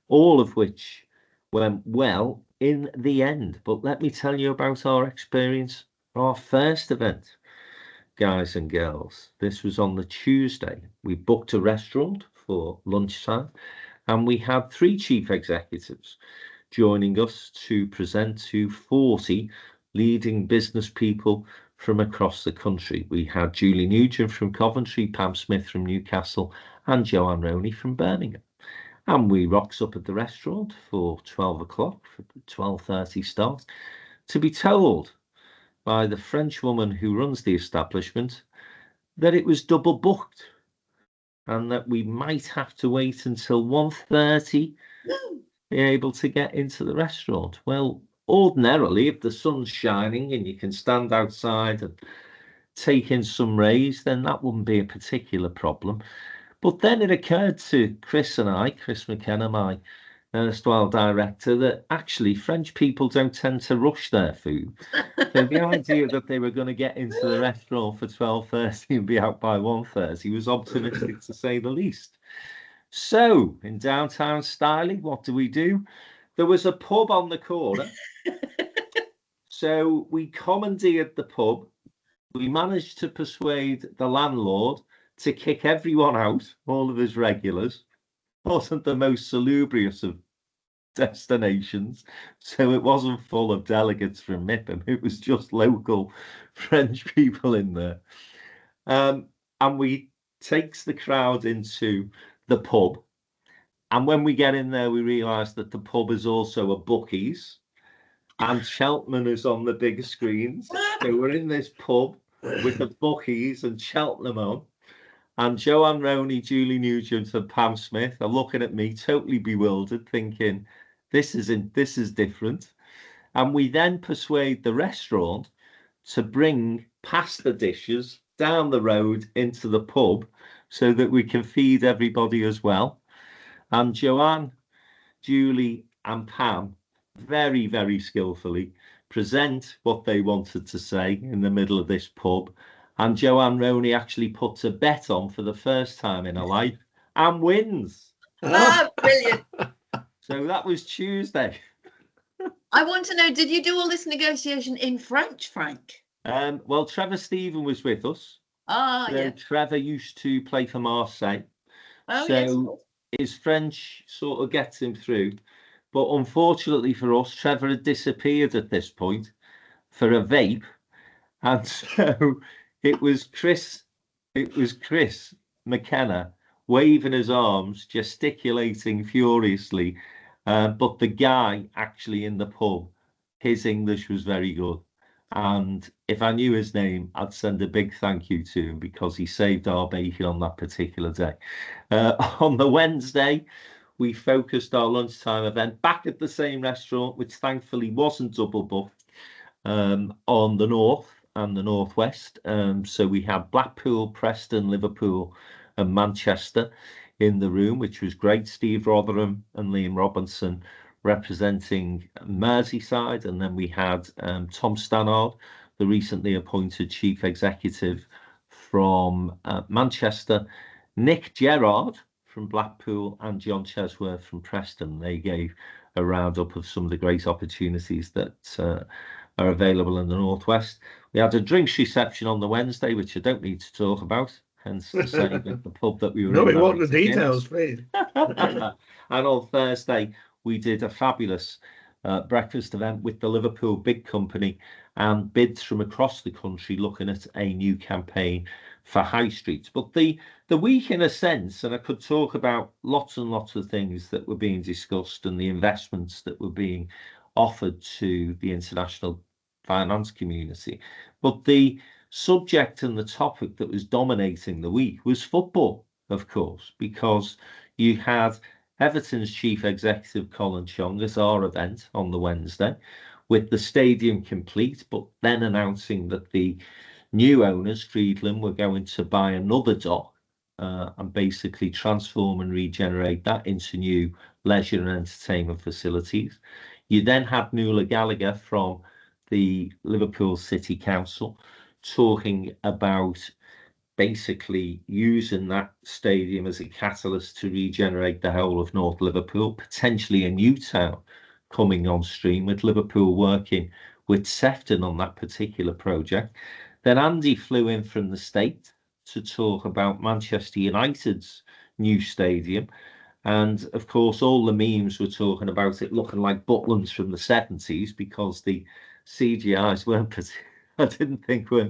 all of which went well in the end. But let me tell you about our experience, our first event. Guys and girls, this was on the Tuesday. We booked a restaurant for lunchtime, and we had 3 chief executives joining us to present to 40 leading business people from across the country. We had Julie Nugent from Coventry, Pam Smith from Newcastle, and Joanne Roney from Birmingham. And we rocks up at the restaurant for 12 o'clock, for the 12:30 start, to be told by the French woman who runs the establishment that it was double booked and that we might have to wait until 1:30 to be able to get into the restaurant. Well, ordinarily, if the sun's shining and you can stand outside and take in some rays, then that wouldn't be a particular problem. But then it occurred to Chris and I, Chris McKenna, my erstwhile director, that actually French people don't tend to rush their food. So the idea that they were going to get into the restaurant for 12:30 and be out by 1:30 was optimistic, to say the least. So in downtown styling, what do? There was a pub on the corner. So we commandeered the pub. We managed to persuade the landlord to kick everyone out, all of his regulars. Wasn't the most salubrious of destinations, so it wasn't full of delegates from MIPIM. It was just local French people in there. And we takes the crowd into the pub. And when we get in there, we realise that the pub is also a bookies, and Cheltenham is on the bigger screens. So we're in this pub with the bookies and Cheltenham on. And Joanne Roney, Julie Nugent, and Pam Smith are looking at me, totally bewildered, thinking, this is different. And we then persuade the restaurant to bring pasta dishes down the road into the pub so that we can feed everybody as well. And Joanne, Julie and Pam very, very skillfully present what they wanted to say in the middle of this pub. And Joanne Roney actually puts a bet on for the first time in her life and wins. Ah, brilliant. So that was Tuesday. I want to know, did you do all this negotiation in French, Frank? Well, Trevor Stephen was with us. Ah, So yeah. Trevor used to play for Marseille. Oh, So his French sort of gets him through. But unfortunately for us, Trevor had disappeared at this point for a vape. And so it was Chris McKenna waving his arms, gesticulating furiously. But the guy actually in the pub, his English was very good. And if I knew his name, I'd send a big thank you to him because he saved our bacon on that particular day. On the Wednesday, we focused our lunchtime event back at the same restaurant, which thankfully wasn't double booked, on the north and the northwest. So we had Blackpool, Preston, Liverpool and Manchester in the room, which was great. Steve Rotherham and Liam Robinson representing Merseyside, and then we had Tom Stannard, the recently appointed chief executive from Manchester, Nick Gerrard from Blackpool, and John Chesworth from Preston. They gave a roundup of some of the great opportunities that are available in the Northwest. We had a drinks reception on the Wednesday, which I don't need to talk about, hence the same at the pub that we were in. No, we want the details, please. And on Thursday, we did a fabulous breakfast event with the Liverpool Big Company and bids from across the country looking at a new campaign for high streets. But the week, in a sense, and I could talk about lots and lots of things that were being discussed and the investments that were being offered to the international finance community. But the subject and the topic that was dominating the week was football, of course, because you had Everton's chief executive Colin Chong at our event on the Wednesday, with the stadium complete, but then announcing that the new owners, Friedland, were going to buy another dock and basically transform and regenerate that into new leisure and entertainment facilities. You then had Nuala Gallagher from the Liverpool City Council talking about basically using that stadium as a catalyst to regenerate the whole of North Liverpool, potentially a new town coming on stream, with Liverpool working with Sefton on that particular project. Then Andy flew in from the State to talk about Manchester United's new stadium. And of course, all the memes were talking about it looking like Butlins from the 70s because the CGIs weren't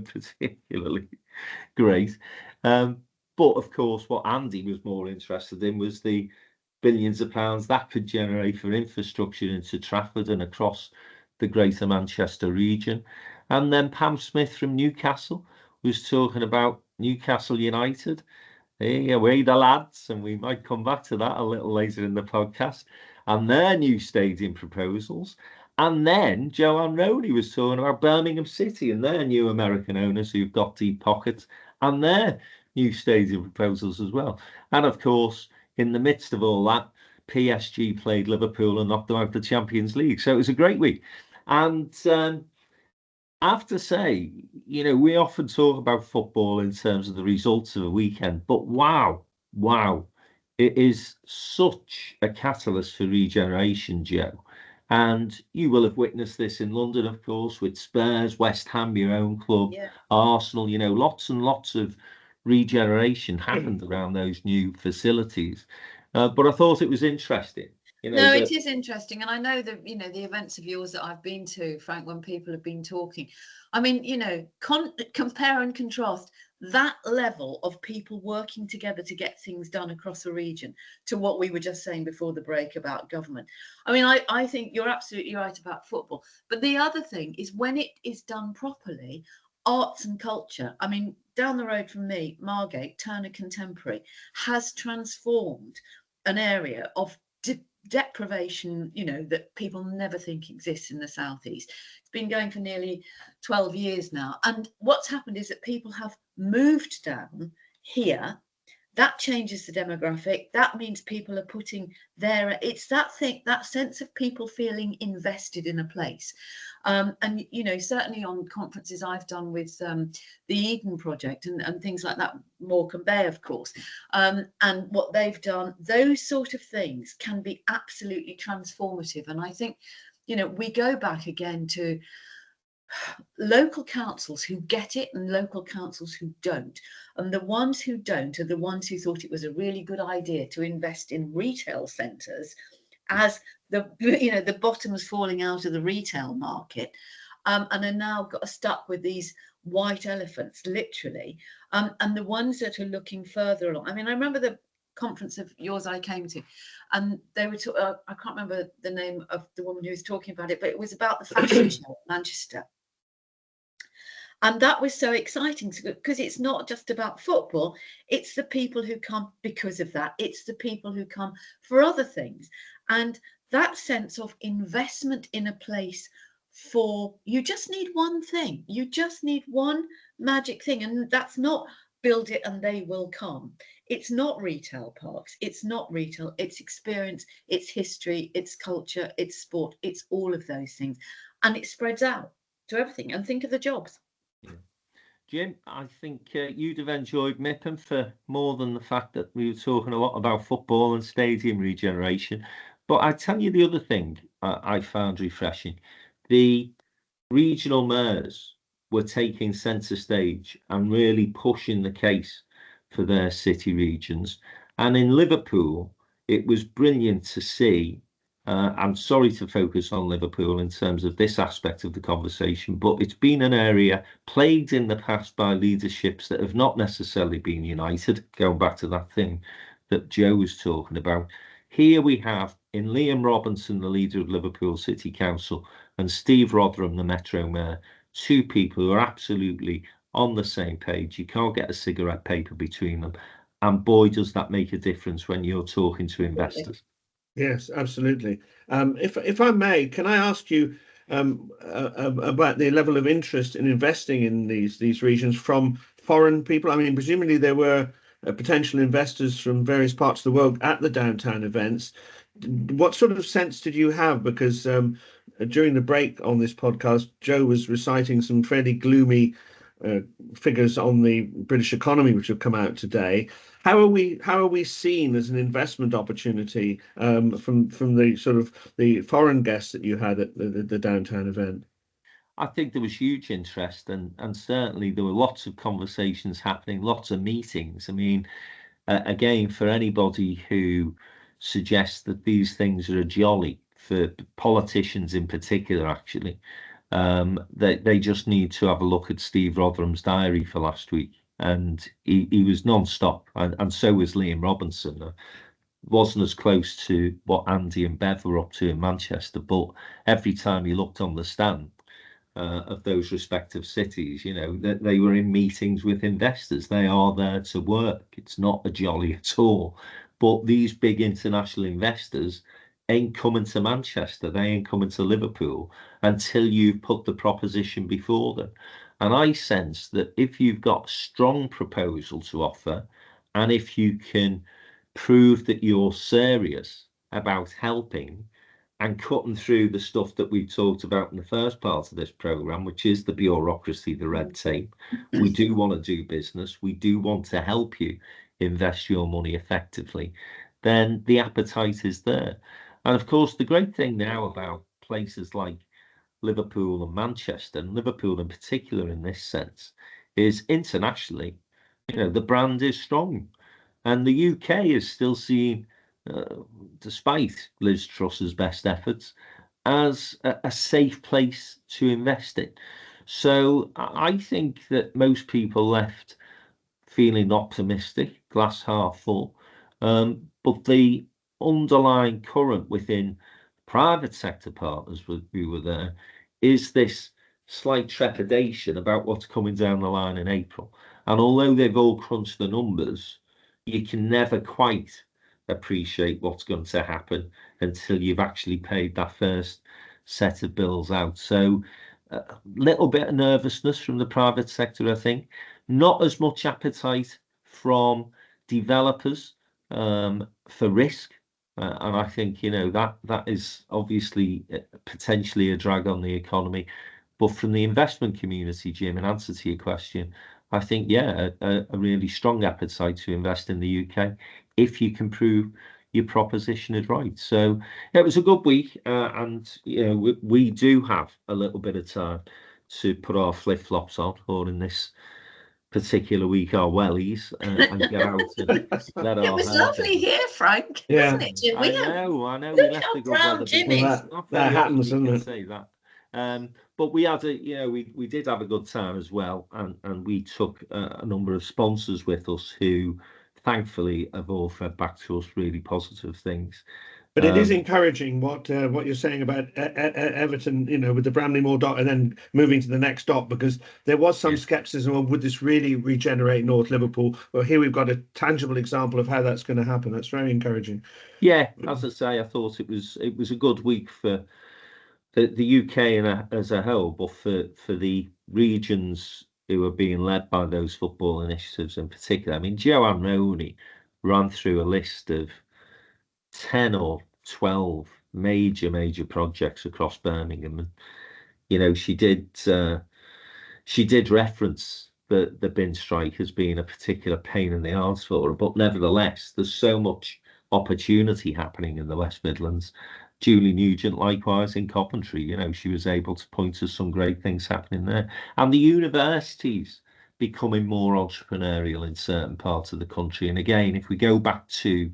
particularly great. But of course, what Andy was more interested in was the billions of pounds that could generate for infrastructure into Trafford and across the greater Manchester region. And then Pam Smith from Newcastle was talking about Newcastle United. Hey, away the lads, and we might come back to that a little later in the podcast, and their new stadium proposals. And then Joanne Roney was talking about Birmingham City and their new American owners who've got deep pockets and their new stadium proposals as well. And of course, in the midst of all that, PSG played Liverpool and knocked them out of the Champions League. So it was a great week. And I have to say, you know, we often talk about football in terms of the results of a weekend, but wow, it is such a catalyst for regeneration, Joe. And you will have witnessed this in London, of course, with Spurs, West Ham, your own club, Arsenal, you know, lots and lots of regeneration happened around those new facilities. But I thought it was interesting. You know, it is interesting. And I know that, you know, the events of yours that I've been to, Frank, when people have been talking, I mean, you know, compare and contrast that level of people working together to get things done across a region to what we were just saying before the break about government. I mean, I think you're absolutely right about football. But the other thing is when it is done properly, arts and culture. I mean, down the road from me, Margate, Turner Contemporary, has transformed an area of deprivation, you know, that people never think exists in the southeast. It's been going for nearly 12 years now, and what's happened is that people have moved down here. that changes the demographic. That means people are putting it's that thing, that sense of people feeling invested in a place. And, you know, certainly on conferences I've done with the Eden Project and things like that, Morecambe Bay, of course, and what they've done, those sort of things can be absolutely transformative. And I think, you know, we go back again to local councils who get it and local councils who don't. And the ones who don't are the ones who thought it was a really good idea to invest in retail centres as the bottom's falling out of the retail market, and are now got stuck with these white elephants, literally. And the ones that are looking further along. I mean, I remember the conference of yours I came to, and they were I can't remember the name of the woman who was talking about it, but it was about the fashion show in Manchester. And that was so exciting because it's not just about football. It's the people who come because of that. It's the people who come for other things. And that sense of investment in a place you just need one thing. You just need one magic thing. And that's not build it and they will come. It's not retail parks. It's not retail. It's experience. It's history. It's culture. It's sport. It's all of those things. And it spreads out to everything. And think of the jobs. Yeah. Jim, I think you'd have enjoyed MIPIM for more than the fact that we were talking a lot about football and stadium regeneration. But I tell you the other thing I found refreshing. The regional mayors were taking centre stage and really pushing the case for their city regions. And in Liverpool, it was brilliant to see. I'm sorry to focus on Liverpool in terms of this aspect of the conversation, but it's been an area plagued in the past by leaderships that have not necessarily been united, going back to that thing that Jo was talking about. Here we have in Liam Robinson, the leader of Liverpool City Council, and Steve Rotherham, the Metro Mayor, two people who are absolutely on the same page. You can't get a cigarette paper between them. And boy, does that make a difference when you're talking to investors. Yes, absolutely. If I may, can I ask you about the level of interest in investing in these regions from foreign people? I mean, presumably there were potential investors from various parts of the world at the downtown events. What sort of sense did you have? Because during the break on this podcast, Jo was reciting some fairly gloomy figures on the British economy, which have come out today. How are we seen as an investment opportunity from the sort of the foreign guests that you had at the downtown event? I think there was huge interest, and certainly there were lots of conversations happening, lots of meetings. I mean, again, for anybody who suggests that these things are a jolly, for politicians in particular, actually, they just need to have a look at Steve Rotherham's diary for last week. And he was non-stop, and so was Liam Robinson. Wasn't as close to what Andy and Bev were up to in Manchester, but every time he looked on the stand of those respective cities, you know, that they were in meetings with investors. They are there to work. It's not a jolly at all. But these big international investors ain't coming to Manchester. They ain't coming to Liverpool until you've put the proposition before them. And I sense that if you've got a strong proposal to offer, and if you can prove that you're serious about helping and cutting through the stuff that we talked about in the first part of this programme, which is the bureaucracy, the red tape, we do want to do business, we do want to help you invest your money effectively, then the appetite is there. And of course, the great thing now about places like Liverpool and Manchester, and Liverpool in particular in this sense, is internationally, you know, the brand is strong. And the UK is still seen, despite Liz Truss's best efforts, as a safe place to invest in. So I think that most people left feeling optimistic, glass half full, but the underlying current within private sector partners who were there is this slight trepidation about what's coming down the line in April. And although they've all crunched the numbers, you can never quite appreciate what's going to happen until you've actually paid that first set of bills out. So a little bit of nervousness from the private sector, I think. Not as much appetite from developers for risk. And I think, that is obviously potentially a drag on the economy. But from the investment community, Jim, in answer to your question, I think, a really strong appetite to invest in the UK if you can prove your proposition is right. So it was a good week, and we do have a little bit of time to put our flip-flops on, or in this particular week our wellies, and get out and let our It was lovely here, Frank, Yeah. wasn't it, Jim? I know. Look We left how the good proud weather. Jim behind. is. Well, Not that very happens, often you doesn't can it? say that. But we had we did have a good time as well, and we took a number of sponsors with us who, thankfully, have all fed back to us really positive things. But it is encouraging what you're saying about Everton, with the Bramley-Moore dot and then moving to the next dot, because there was some scepticism on would this really regenerate North Liverpool? Well, here we've got a tangible example of how that's going to happen. That's very encouraging. Yeah, as I say, I thought it was a good week for the UK as a whole, but for the regions who are being led by those football initiatives in particular. I mean, Joanne Roney ran through a list of 10 or 12 major projects across Birmingham, and she did reference the bin strike as being a particular pain in the arse for her, but nevertheless there's so much opportunity happening in the West Midlands. Julie Nugent likewise in Coventry, she was able to point to some great things happening there, and the universities becoming more entrepreneurial in certain parts of the country. And again, if we go back to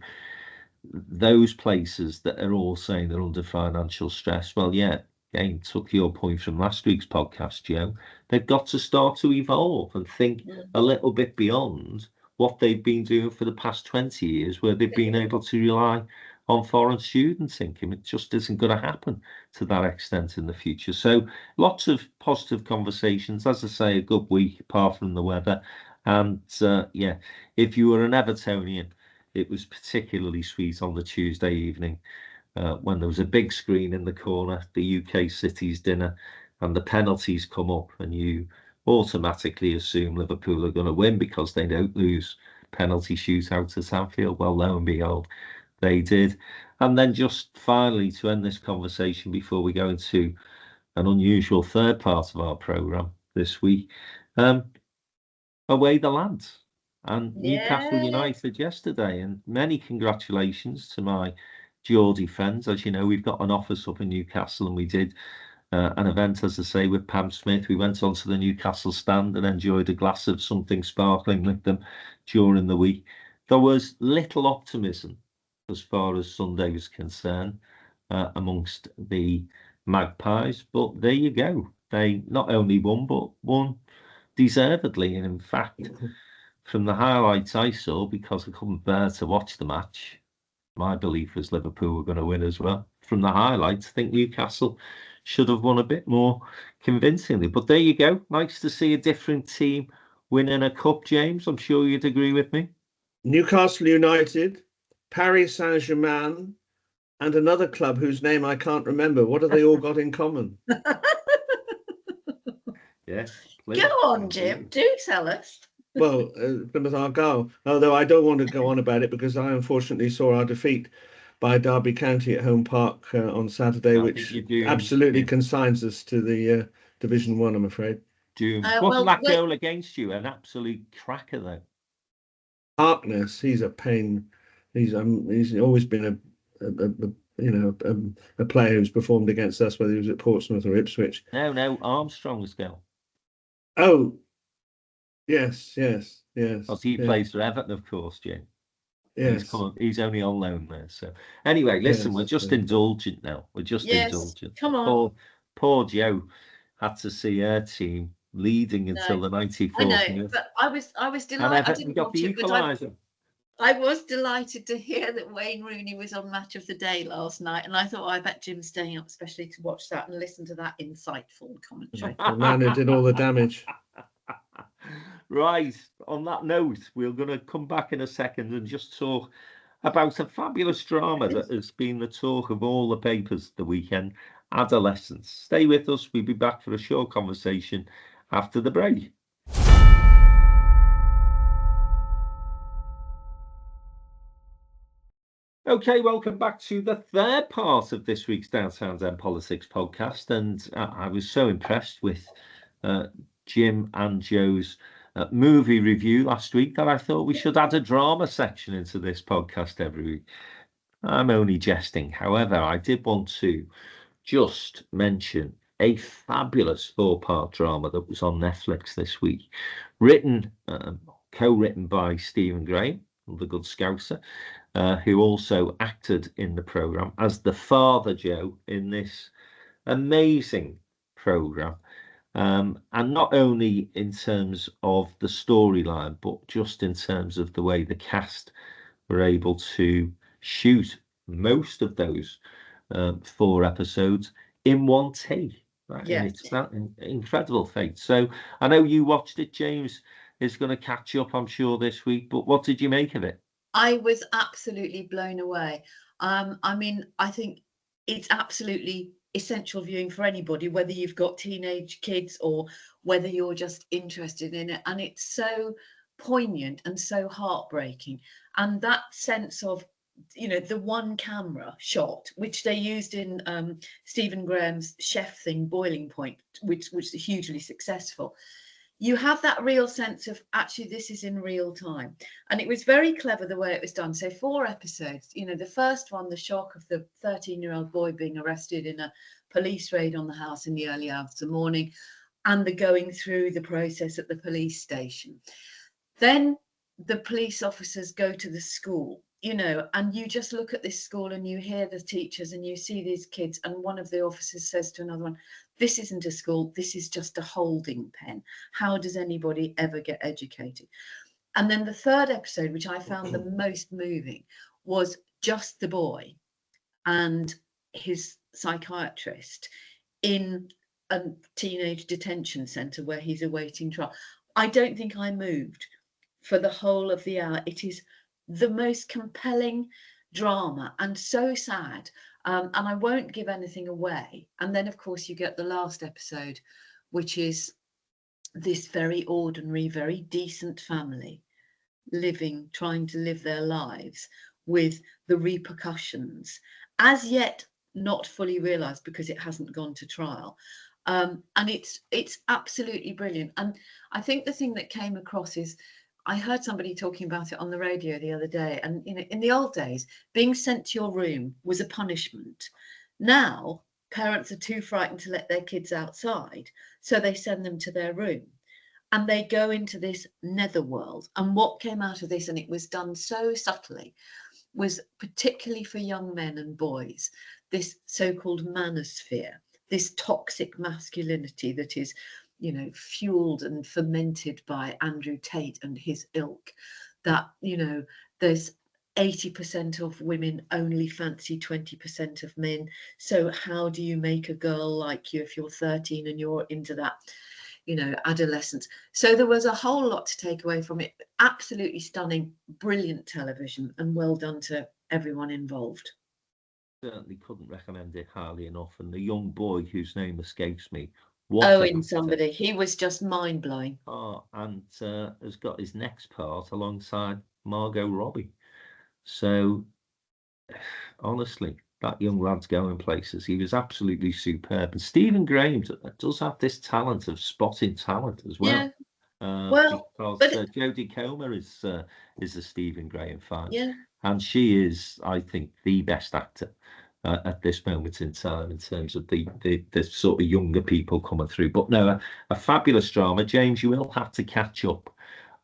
those places that are all saying they're under financial stress, well, again, took your point from last week's podcast, Joe, they've got to start to evolve and think a little bit beyond what they've been doing for the past 20 years, where they've been able to rely on foreign students' income. It just isn't going to happen to that extent in the future. So lots of positive conversations. As I say, a good week apart from the weather. And if you were an Evertonian, it was particularly sweet on the Tuesday evening when there was a big screen in the corner, the UK Cities dinner, and the penalties come up, and you automatically assume Liverpool are going to win because they don't lose penalty shootouts at Anfield. Well, lo and behold, they did. And then just finally, to end this conversation before we go into an unusual third part of our programme this week, away the lads. And Newcastle United yesterday, and many congratulations to my Geordie friends. As you know, we've got an office up in Newcastle, and we did an event, as I say, with Pam Smith. We went onto the Newcastle stand and enjoyed a glass of something sparkling with them during the week. There was little optimism as far as Sunday was concerned amongst the Magpies, but there you go. They not only won, but won deservedly. And in fact, from the highlights I saw, because I couldn't bear to watch the match, my belief was Liverpool were going to win as well. From the highlights, I think Newcastle should have won a bit more convincingly. But there you go. Nice to see a different team winning a cup, James. I'm sure you'd agree with me. Newcastle United, Paris Saint-Germain, and another club whose name I can't remember. What have they all got in common? Yeah. Go on, Jim. Do tell us. Well, Plymouth Argyle. Although I don't want to go on about it because I unfortunately saw our defeat by Derby County at Home Park on Saturday, which absolutely consigns us to the Division 1, I'm afraid. Wasn't that goal against you an absolute cracker, though? Harkness, he's a pain. He's always been a player who's performed against us, whether he was at Portsmouth or Ipswich. No, Armstrong's goal. Oh, yes. Because he plays for Everton, of course, Jim. Yes. He's only on loan there. So anyway, listen, we're just indulgent now. We're just indulgent. Come on. Poor Jo had to see her team leading until the 94th. I know, but I was delighted. And Everton got the equaliser. I was delighted to hear that Wayne Rooney was on Match of the Day last night, and I thought, I bet Jim's staying up especially to watch that and listen to that insightful commentary. The man who did all the damage. Right, on that note, we're going to come back in a second and just talk about a fabulous drama that has been the talk of all the papers the weekend, Adolescence. Stay with us. We'll be back for a short conversation after the break. Okay, welcome back to the third part of this week's Down South End Politics podcast. And I was so impressed with Jim and Jo's movie review last week that I thought we should add a drama section into this podcast every week. I'm only jesting. However, I did want to just mention a fabulous 4-part drama that was on Netflix this week, co-written by Stephen Graham, the Good Scouser, who also acted in the programme as the father Joe in this amazing programme. And not only in terms of the storyline, but just in terms of the way the cast were able to shoot most of those 4 episodes in one take. Right? Yeah. And it's that incredible feat. So I know you watched it. James is going to catch up, I'm sure, this week. But what did you make of it? I was absolutely blown away. I mean, I think it's absolutely essential viewing for anybody, whether you've got teenage kids or whether you're just interested in it. And it's so poignant and so heartbreaking. And that sense of, you know, the one camera shot, which they used in Stephen Graham's chef thing, Boiling Point, which was hugely successful. You have that real sense of actually this is in real time. And it was very clever the way it was done. So 4 episodes, you know, the first one, the shock of the 13-year-old boy being arrested in a police raid on the house in the early hours of the morning, and the going through the process at the police station. Then the police officers go to the school, you know, and you just look at this school and you hear the teachers and you see these kids, and one of the officers says to another one, this isn't a school, this is just a holding pen. How does anybody ever get educated? And then the 3rd episode, which I found the most moving, was just the boy and his psychiatrist in a teenage detention centre where he's awaiting trial. I don't think I moved for the whole of the hour. It is the most compelling drama and so sad. And I won't give anything away. And then, of course, you get the last episode, which is this very ordinary, very decent family trying to live their lives with the repercussions, as yet not fully realised because it hasn't gone to trial. And it's absolutely brilliant. And I think the thing that came across is, I heard somebody talking about it on the radio the other day, and you know, in the old days, being sent to your room was a punishment. Now, parents are too frightened to let their kids outside, so they send them to their room, and they go into this netherworld. And what came out of this, and it was done so subtly, was particularly for young men and boys, this so-called manosphere, this toxic masculinity that is, you know, fueled and fermented by Andrew Tate and his ilk, that, you know, there's 80% of women only fancy 20% of men. So how do you make a girl like you if you're 13 and you're into that, you know, adolescence? So there was a whole lot to take away from it. Absolutely stunning, brilliant television, and well done to everyone involved. Certainly couldn't recommend it highly enough. And the young boy whose name escapes me, Owen somebody, he was just mind-blowing. And has got his next part alongside Margot Robbie. So honestly, that young lad's going places. He was absolutely superb. And Stephen Graham does have this talent of spotting talent as well. Yeah. Because Jodie Comer is a Stephen Graham fan. Yeah. And she is, I think, the best actor at this moment in time in terms of the sort of younger people coming through. But no, a fabulous drama. James, you will have to catch up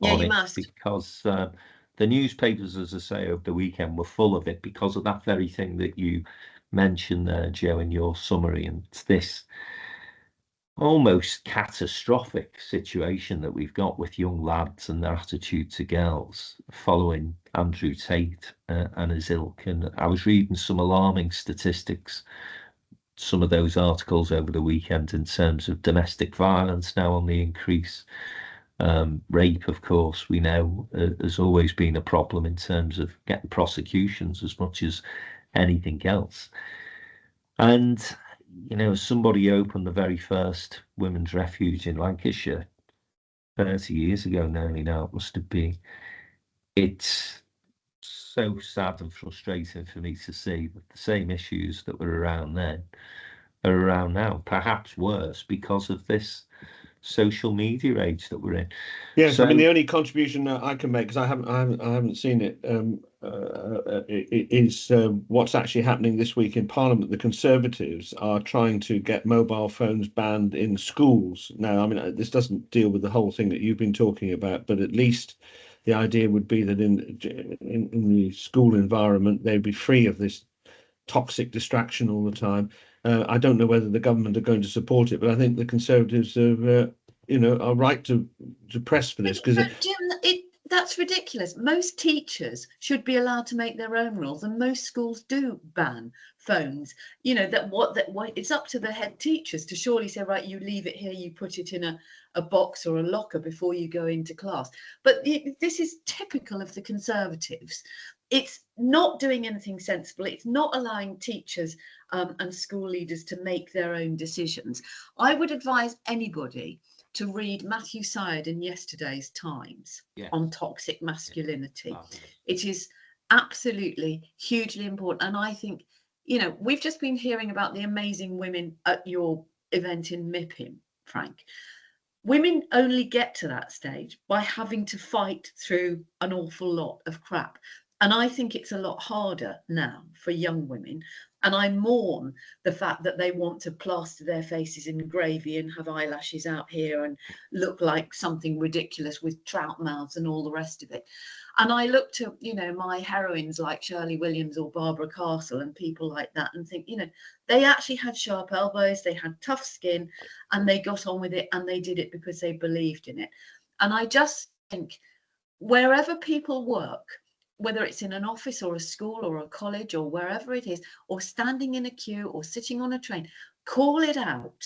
on it must. Because the newspapers, as I say, over the weekend were full of it because of that very thing that you mentioned there, Joe, in your summary. And it's this almost catastrophic situation that we've got with young lads and their attitude to girls following Andrew Tate and his ilk. And I was reading some alarming statistics, some of those articles over the weekend, in terms of domestic violence now on the increase. Rape, of course, we know has always been a problem in terms of getting prosecutions as much as anything else. And you know, somebody opened the very first women's refuge in Lancashire 30 years ago, nearly now it must have been. It's so sad and frustrating for me to see that the same issues that were around then are around now, perhaps worse because of this social media age that we're in. Yes, So, I mean the only contribution that I can make, because I haven't seen it, is what's actually happening this week in Parliament. The Conservatives are trying to get mobile phones banned in schools. Now, I mean, this doesn't deal with the whole thing that you've been talking about, but at least the idea would be that in the school environment they'd be free of this toxic distraction all the time. I don't know whether the government are going to support it, but I think the Conservatives are, are right to press for this, because Jim, that's ridiculous. Most teachers should be allowed to make their own rules, and most schools do ban phones. It's up to the head teachers to surely say, right, you leave it here, you put it in a box or a locker before you go into class. But this is typical of the Conservatives. It's not doing anything sensible. It's not allowing teachers and school leaders to make their own decisions. I would advise anybody to read Matthew Syed in yesterday's Times on toxic masculinity. It is absolutely hugely important. And I think, we've just been hearing about the amazing women at your event in MIPIM, Frank. Women only get to that stage by having to fight through an awful lot of crap. And I think it's a lot harder now for young women. And I mourn the fact that they want to plaster their faces in gravy and have eyelashes out here and look like something ridiculous with trout mouths and all the rest of it. And I look to, my heroines like Shirley Williams or Barbara Castle and people like that and think, they actually had sharp elbows, they had tough skin, and they got on with it, and they did it because they believed in it. And I just think wherever people work, whether it's in an office or a school or a college or wherever it is, or standing in a queue or sitting on a train, call it out.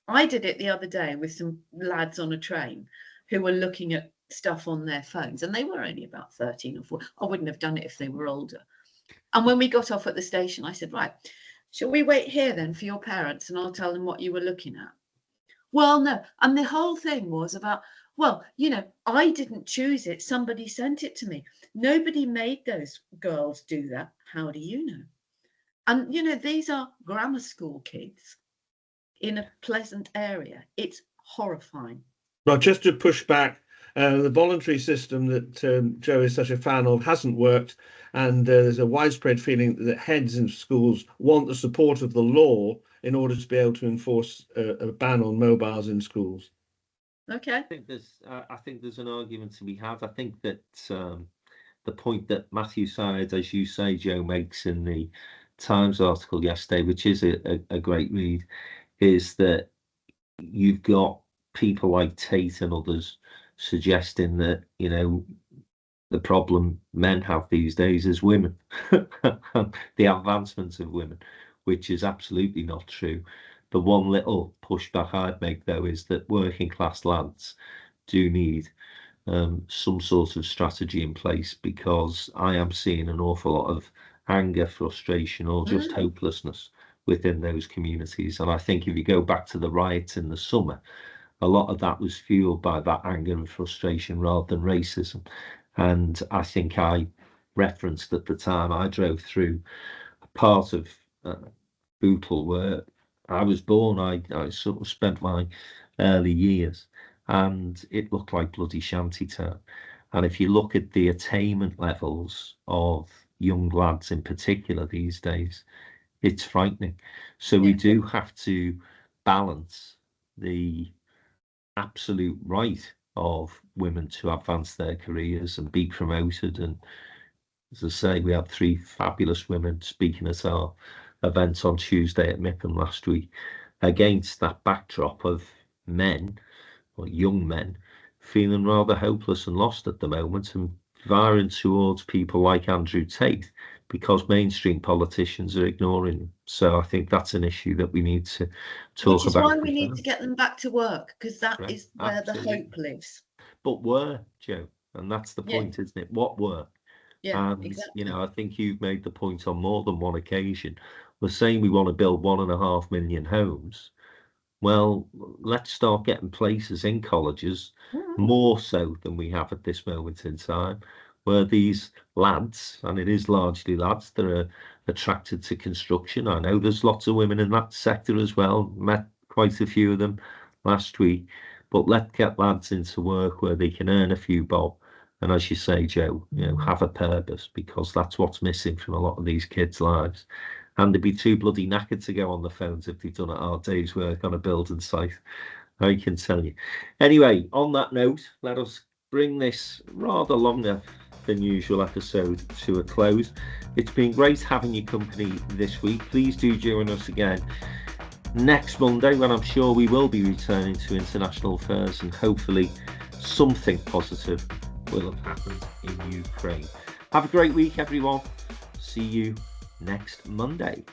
I did it the other day with some lads on a train who were looking at stuff on their phones, and they were only about 13 or 14. I wouldn't have done it if they were older. And when we got off at the station, I said, right, shall we wait here then for your parents and I'll tell them what you were looking at? Well, no. And the whole thing was about, well, I didn't choose it. Somebody sent it to me. Nobody made those girls do that. How do you know? And, these are grammar school kids in a pleasant area. It's horrifying. Well, just to push back, the voluntary system that Jo is such a fan of hasn't worked. And there's a widespread feeling that heads in schools want the support of the law in order to be able to enforce a ban on mobiles in schools. Okay. I think there's an argument to be had. I think that the point that Matthew Syed, as you say, Jo, makes in the Times article yesterday, which is a great read, is that you've got people like Tate and others suggesting that, the problem men have these days is women, the advancement of women, which is absolutely not true. The one little pushback I'd make, though, is that working class lads do need some sort of strategy in place, because I am seeing an awful lot of anger, frustration, or just hopelessness within those communities. And I think if you go back to the riots in the summer, a lot of that was fueled by that anger and frustration rather than racism. And I think I referenced at the time I drove through a part of Bootle where I was born. I sort of spent my early years, and it looked like bloody shantytown. And if you look at the attainment levels of young lads in particular these days, it's frightening. So we do have to balance the absolute right of women to advance their careers and be promoted. And as I say, we had 3 fabulous women speaking at our event on Tuesday at MIPIM last week, against that backdrop of men, or young men, feeling rather hopeless and lost at the moment, and veering towards people like Andrew Tate because mainstream politicians are ignoring them. So I think that's an issue that we need to talk about. Which is why we need to get them back to work, because that is where the hope lives. But where, Jo? And that's the point, isn't it? What work? Yeah, and exactly. I think you've made the point on more than one occasion. We're saying we want to build 1.5 million homes. Well, let's start getting places in colleges, more so than we have at this moment in time, where these lads, and it is largely lads, that are attracted to construction. I know there's lots of women in that sector as well, met quite a few of them last week, but let's get lads into work where they can earn a few bob. And as you say, Jo, have a purpose, because that's what's missing from a lot of these kids' lives. And they'd be too bloody knackered to go on the phones if they've done a hard day's work on a building site, I can tell you. Anyway, on that note, let us bring this rather longer than usual episode to a close. It's been great having your company this week. Please do join us again next Monday, when I'm sure we will be returning to international affairs, and hopefully something positive will have happened in Ukraine. Have a great week, everyone. See you next Monday.